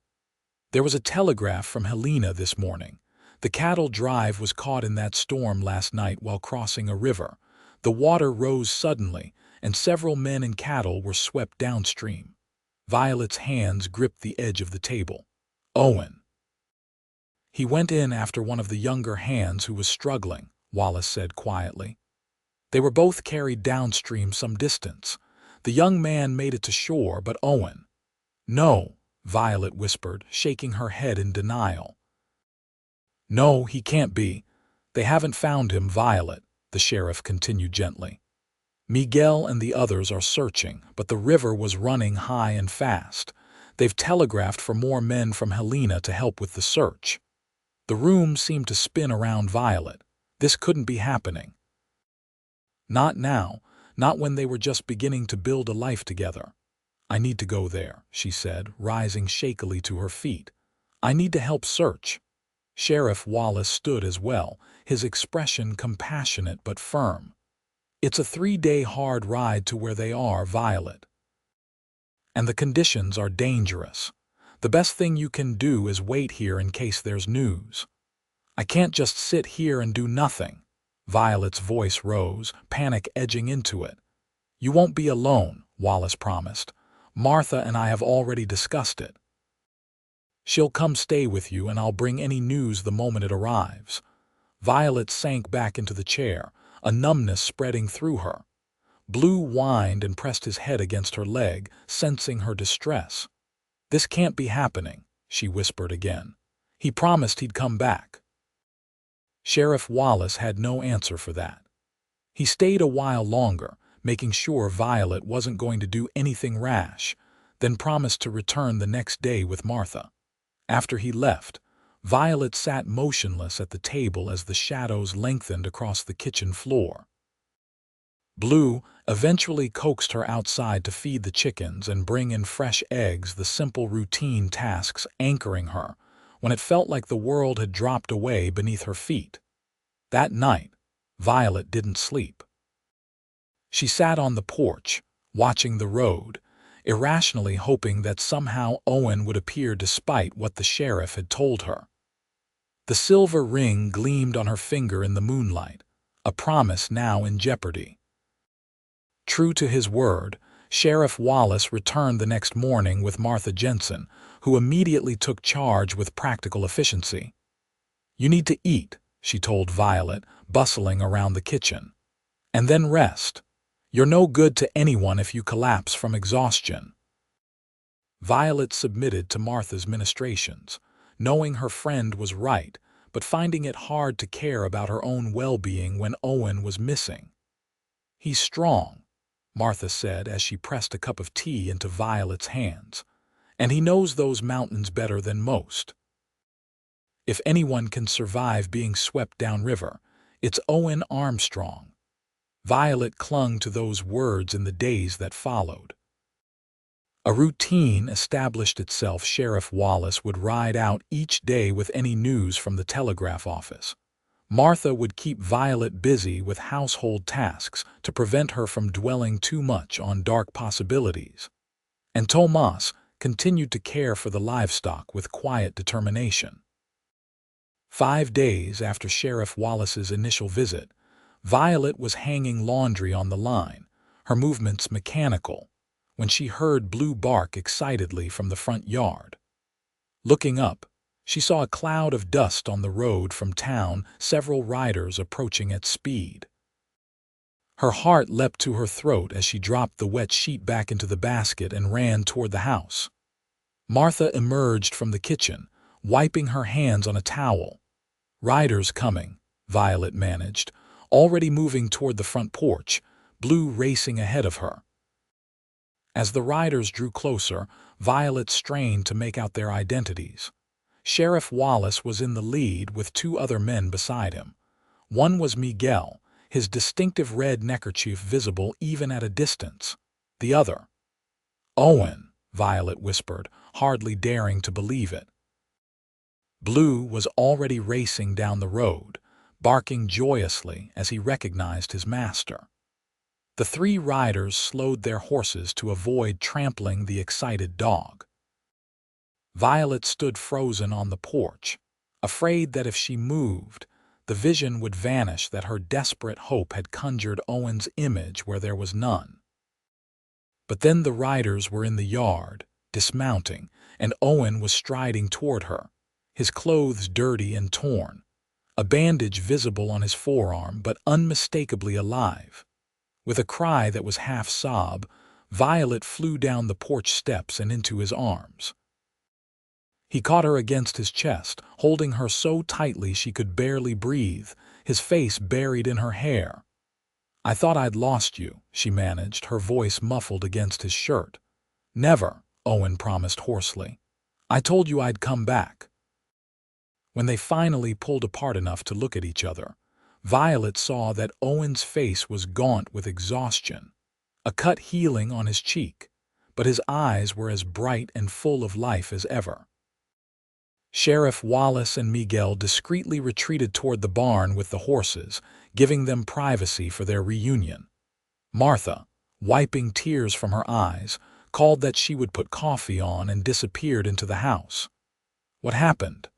"There was a telegraph from Helena this morning. The cattle drive was caught in that storm last night while crossing a river. The water rose suddenly, and several men and cattle were swept downstream." Violet's hands gripped the edge of the table. "Owen." "He went in after one of the younger hands who was struggling," Wallace said quietly. "They were both carried downstream some distance. The young man made it to shore, but Owen—" "No," Violet whispered, shaking her head in denial. "No, he can't be. They haven't found him, Violet. the sheriff continued gently. Miguel and the others are searching, but the river was running high and fast. They've telegraphed for more men from Helena to help with the search. The room seemed to spin around Violet. This couldn't be happening. Not now, not when they were just beginning to build a life together. I need to go there, she said, rising shakily to her feet. I need to help search. Sheriff Wallace stood as well, his expression compassionate but firm. It's a 3-day hard ride to where they are, Violet. And the conditions are dangerous. The best thing you can do is wait here in case there's news. I can't just sit here and do nothing. Violet's voice rose, panic edging into it. You won't be alone, Wallace promised. Martha and I have already discussed it. She'll come stay with you and I'll bring any news the moment it arrives. Violet sank back into the chair, a numbness spreading through her. Blue whined and pressed his head against her leg, sensing her distress. This can't be happening, she whispered again. He promised he'd come back. Sheriff Wallace had no answer for that. He stayed a while longer, making sure Violet wasn't going to do anything rash, then promised to return the next day with Martha. After he left, Violet sat motionless at the table as the shadows lengthened across the kitchen floor. Blue eventually coaxed her outside to feed the chickens and bring in fresh eggs, the simple routine tasks anchoring her when it felt like the world had dropped away beneath her feet. That night, Violet didn't sleep. She sat on the porch, watching the road, irrationally hoping that somehow Owen would appear despite what the sheriff had told her. The silver ring gleamed on her finger in the moonlight, a promise now in jeopardy. True to his word, Sheriff Wallace returned the next morning with Martha Jensen, who immediately took charge with practical efficiency. You need to eat, she told Violet, bustling around the kitchen. And then rest. You're no good to anyone if you collapse from exhaustion. Violet submitted to Martha's ministrations, knowing her friend was right, but finding it hard to care about her own well-being when Owen was missing. He's strong, Martha said as she pressed a cup of tea into Violet's hands, and he knows those mountains better than most. If anyone can survive being swept downriver, it's Owen Armstrong. Violet clung to those words in the days that followed. A routine established itself. Sheriff Wallace would ride out each day with any news from the telegraph office. Martha would keep Violet busy with household tasks to prevent her from dwelling too much on dark possibilities. And Tomas continued to care for the livestock with quiet determination. 5 days after Sheriff Wallace's initial visit, Violet was hanging laundry on the line, her movements mechanical, when she heard Blue bark excitedly from the front yard. Looking up, she saw a cloud of dust on the road from town, several riders approaching at speed. Her heart leapt to her throat as she dropped the wet sheet back into the basket and ran toward the house. Martha emerged from the kitchen, wiping her hands on a towel. Riders coming, Violet managed, already moving toward the front porch, Blue racing ahead of her. As the riders drew closer, Violet strained to make out their identities. Sheriff Wallace was in the lead with 2 other men beside him. One was Miguel, his distinctive red neckerchief visible even at a distance. The other, Owen, Violet whispered, hardly daring to believe it. Blue was already racing down the road, barking joyously as he recognized his master. The 3 riders slowed their horses to avoid trampling the excited dog. Violet stood frozen on the porch, afraid that if she moved, the vision would vanish that her desperate hope had conjured Owen's image where there was none. But then the riders were in the yard, dismounting, and Owen was striding toward her, his clothes dirty and torn, a bandage visible on his forearm but unmistakably alive. With a cry that was half sob, Violet flew down the porch steps and into his arms. He caught her against his chest, holding her so tightly she could barely breathe, his face buried in her hair. "I thought I'd lost you," she managed, her voice muffled against his shirt. "Never," Owen promised hoarsely. "I told you I'd come back." When they finally pulled apart enough to look at each other, Violet saw that Owen's face was gaunt with exhaustion, a cut healing on his cheek, but his eyes were as bright and full of life as ever. Sheriff Wallace and Miguel discreetly retreated toward the barn with the horses, giving them privacy for their reunion. Martha, wiping tears from her eyes, called that she would put coffee on and disappeared into the house. "What happened?"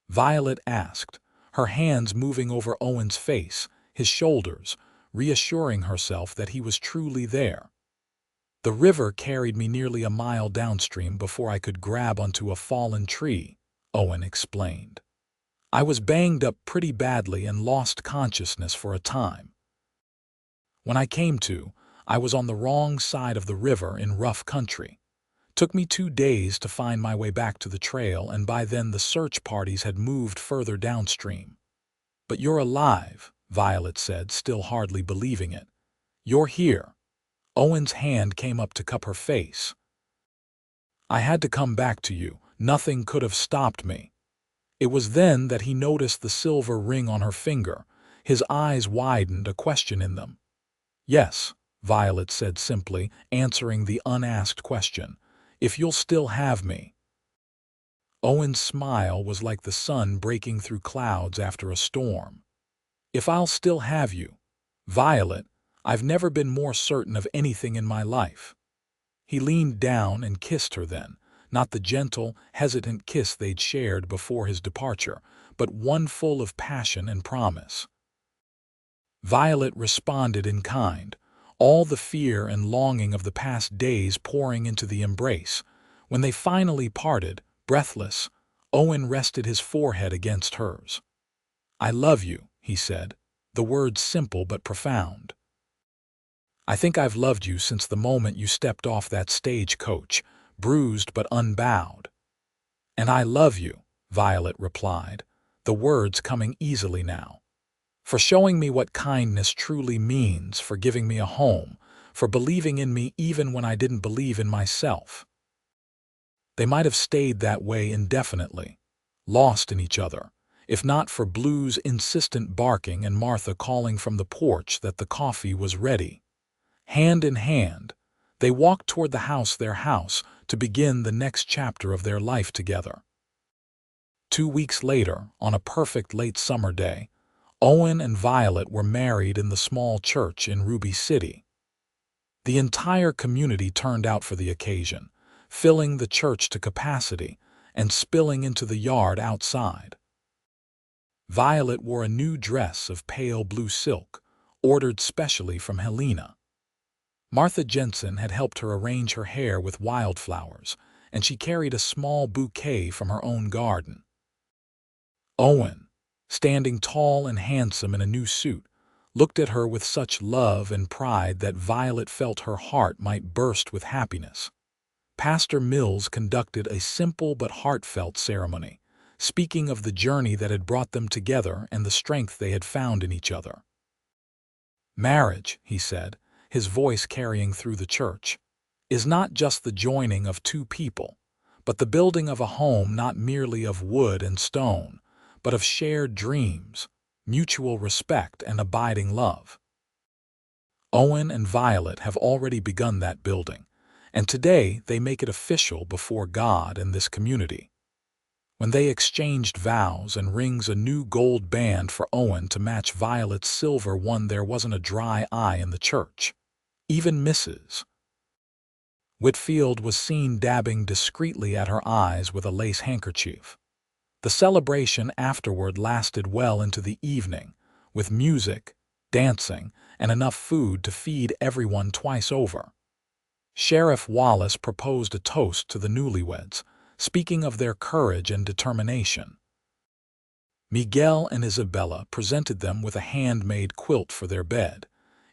Violet asked, her hands moving over Owen's face, his shoulders, reassuring herself that he was truly there. "The river carried me nearly a mile downstream before I could grab onto a fallen tree," Owen explained. "I was banged up pretty badly and lost consciousness for a time. When I came to, I was on the wrong side of the river in rough country. Took me 2 days to find my way back to the trail, and by then the search parties had moved further downstream." "But you're alive," Violet said, still hardly believing it. "You're here." Owen's hand came up to cup her face. "I had to come back to you. Nothing could have stopped me." It was then that he noticed the silver ring on her finger. His eyes widened, a question in them. "Yes," Violet said simply, answering the unasked question. "If you'll still have me." Owen's smile was like the sun breaking through clouds after a storm. "If I'll still have you, Violet, I've never been more certain of anything in my life." He leaned down and kissed her then, not the gentle, hesitant kiss they'd shared before his departure, but one full of passion and promise. Violet responded in kind, all the fear and longing of the past days pouring into the embrace. When they finally parted, breathless, Owen rested his forehead against hers. "I love you," he said, the words simple but profound. "I think I've loved you since the moment you stepped off that stagecoach, bruised but unbowed." "And I love you," Violet replied, the words coming easily now. "For showing me what kindness truly means, for giving me a home, for believing in me even when I didn't believe in myself." They might have stayed that way indefinitely, lost in each other, if not for Blue's insistent barking and Martha calling from the porch that the coffee was ready. Hand in hand, they walked toward the house, their house, to begin the next chapter of their life together. 2 weeks later, on a perfect late summer day, Owen and Violet were married in the small church in Ruby City. The entire community turned out for the occasion, filling the church to capacity and spilling into the yard outside. Violet wore a new dress of pale blue silk, ordered specially from Helena. Martha Jensen had helped her arrange her hair with wildflowers, and she carried a small bouquet from her own garden. Owen, standing tall and handsome in a new suit, looked at her with such love and pride that Violet felt her heart might burst with happiness. Pastor Mills conducted a simple but heartfelt ceremony, speaking of the journey that had brought them together and the strength they had found in each other. "Marriage," he said, his voice carrying through the church, "is not just the joining of two people, but the building of a home not merely of wood and stone, but of shared dreams, mutual respect, and abiding love." Owen and Violet have already begun that building, and today they make it official before God and this community. When they exchanged vows and rings, a new gold band for Owen to match Violet's silver one, there wasn't a dry eye in the church. Even Mrs. Whitfield was seen dabbing discreetly at her eyes with a lace handkerchief. The celebration afterward lasted well into the evening, with music, dancing, and enough food to feed everyone twice over. Sheriff Wallace proposed a toast to the newlyweds, speaking of their courage and determination. Miguel and Isabella presented them with a handmade quilt for their bed,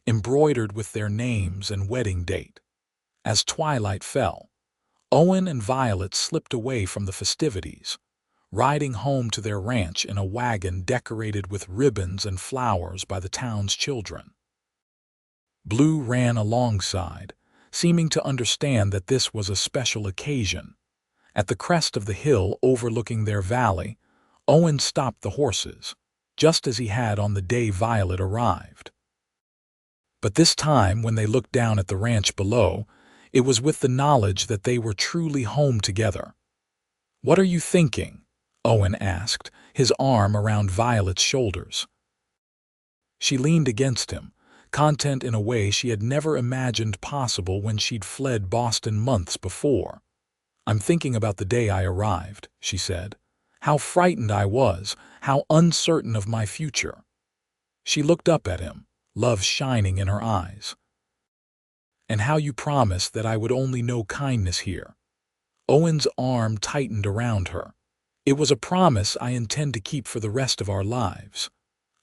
embroidered with their names and wedding date. As twilight fell, Owen and Violet slipped away from the festivities, riding home to their ranch in a wagon decorated with ribbons and flowers by the town's children. Blue ran alongside, seeming to understand that this was a special occasion. At the crest of the hill overlooking their valley, Owen stopped the horses, just as he had on the day Violet arrived. But this time, when they looked down at the ranch below, it was with the knowledge that they were truly home together. "What are you thinking?" Owen asked, his arm around Violet's shoulders. She leaned against him, content in a way she had never imagined possible when she'd fled Boston months before. "I'm thinking about the day I arrived," she said. "How frightened I was, how uncertain of my future." She looked up at him, love shining in her eyes. "And how you promised that I would only know kindness here." Owen's arm tightened around her. "It was a promise I intend to keep for the rest of our lives."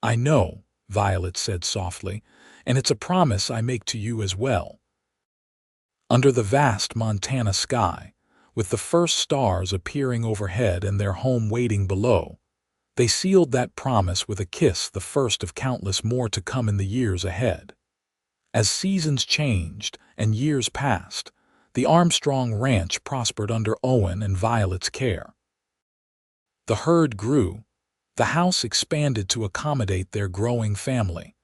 "I know," Violet said softly, "and it's a promise I make to you as well." Under the vast Montana sky, with the first stars appearing overhead and their home waiting below, they sealed that promise with a kiss, the first of countless more to come in the years ahead. As seasons changed and years passed, the Armstrong ranch prospered under Owen and Violet's care. The herd grew, the house expanded to accommodate their growing family,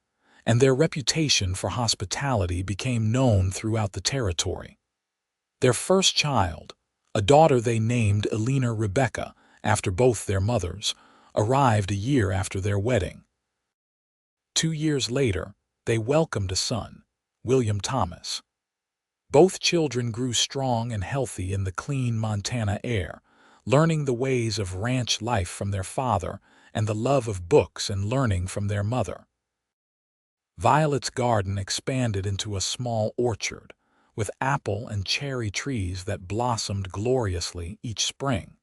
and their reputation for hospitality became known throughout the territory. Their first child, a daughter they named Elena Rebecca after both their mothers, arrived a year after their wedding. 2 years later, they welcomed a son, William Thomas. Both children grew strong and healthy in the clean Montana air, learning the ways of ranch life from their father and the love of books and learning from their mother. Violet's garden expanded into a small orchard, with apple and cherry trees that blossomed gloriously each spring.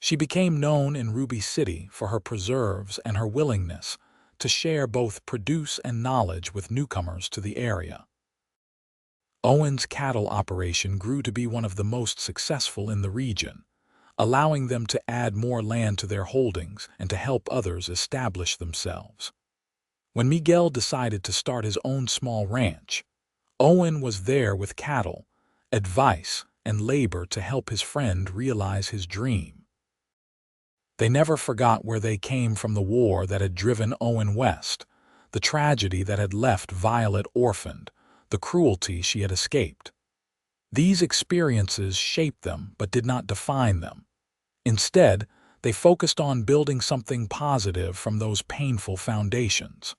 She became known in Ruby City for her preserves and her willingness to share both produce and knowledge with newcomers to the area. Owen's cattle operation grew to be one of the most successful in the region, allowing them to add more land to their holdings and to help others establish themselves. When Miguel decided to start his own small ranch, Owen was there with cattle, advice, and labor to help his friend realize his dream. They never forgot where they came from, the war that had driven Owen west, the tragedy that had left Violet orphaned, the cruelty she had escaped. These experiences shaped them but did not define them. Instead, they focused on building something positive from those painful foundations.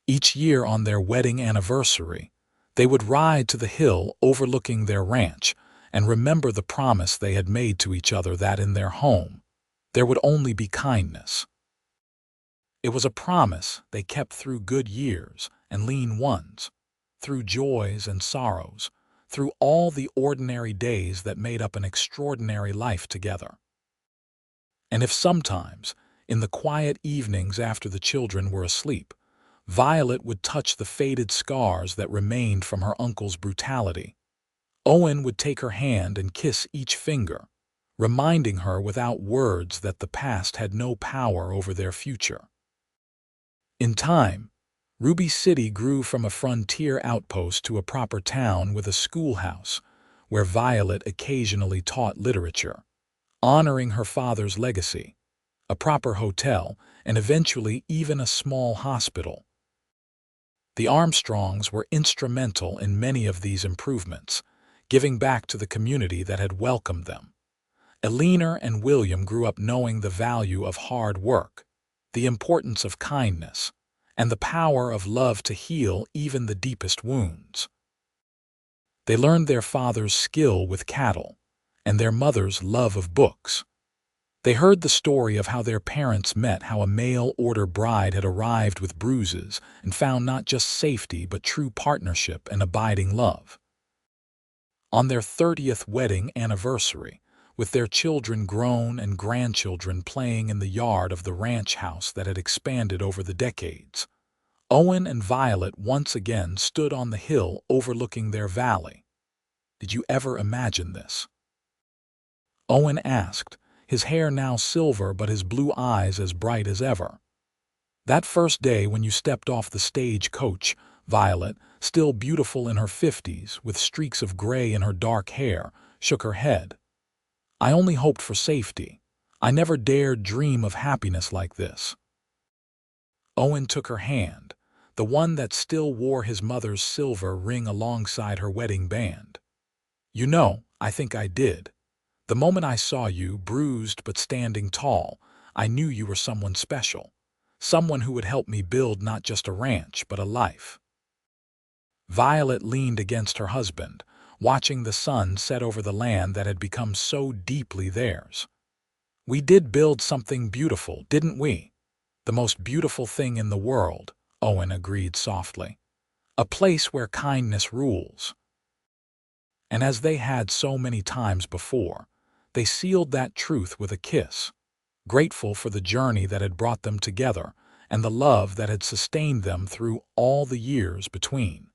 Each year on their wedding anniversary, they would ride to the hill overlooking their ranch and remember the promise they had made to each other that in their home, there would only be kindness. It was a promise they kept through good years and lean ones, through joys and sorrows, through all the ordinary days that made up an extraordinary life together. And if sometimes, in the quiet evenings after the children were asleep, Violet would touch the faded scars that remained from her uncle's brutality, Owen would take her hand and kiss each finger, reminding her without words that the past had no power over their future. In time, Ruby City grew from a frontier outpost to a proper town with a schoolhouse where Violet occasionally taught literature, honoring her father's legacy, a proper hotel, and eventually even a small hospital. The Armstrongs were instrumental in many of these improvements, giving back to the community that had welcomed them. Elena and William grew up knowing the value of hard work, the importance of kindness, and the power of love to heal even the deepest wounds. They learned their father's skill with cattle and their mother's love of books. They heard the story of how their parents met, how a mail-order bride had arrived with Bruises and found not just safety but true partnership and abiding love. On their 30th wedding anniversary, with their children grown and grandchildren playing in the yard of the ranch house that had expanded over the decades, Owen and Violet once again stood on the hill overlooking their valley. "Did you ever imagine this?" Owen asked, his hair now silver but his blue eyes as bright as ever. That first day when you stepped off the stage coach, Violet, still beautiful in her 50s, with streaks of gray in her dark hair, shook her head. I only hoped for safety. I never dared dream of happiness like this. Owen took her hand, the one that still wore his mother's silver ring alongside her wedding band. You know, I think I did. The moment I saw you, bruised but standing tall, I knew you were someone special. Someone who would help me build not just a ranch, but a life. Violet leaned against her husband, watching the sun set over the land that had become so deeply theirs. We did build something beautiful, didn't we? The most beautiful thing in the world, Owen agreed softly. A place where kindness rules. And as they had so many times before, they sealed that truth with a kiss, grateful for the journey that had brought them together and the love that had sustained them through all the years between.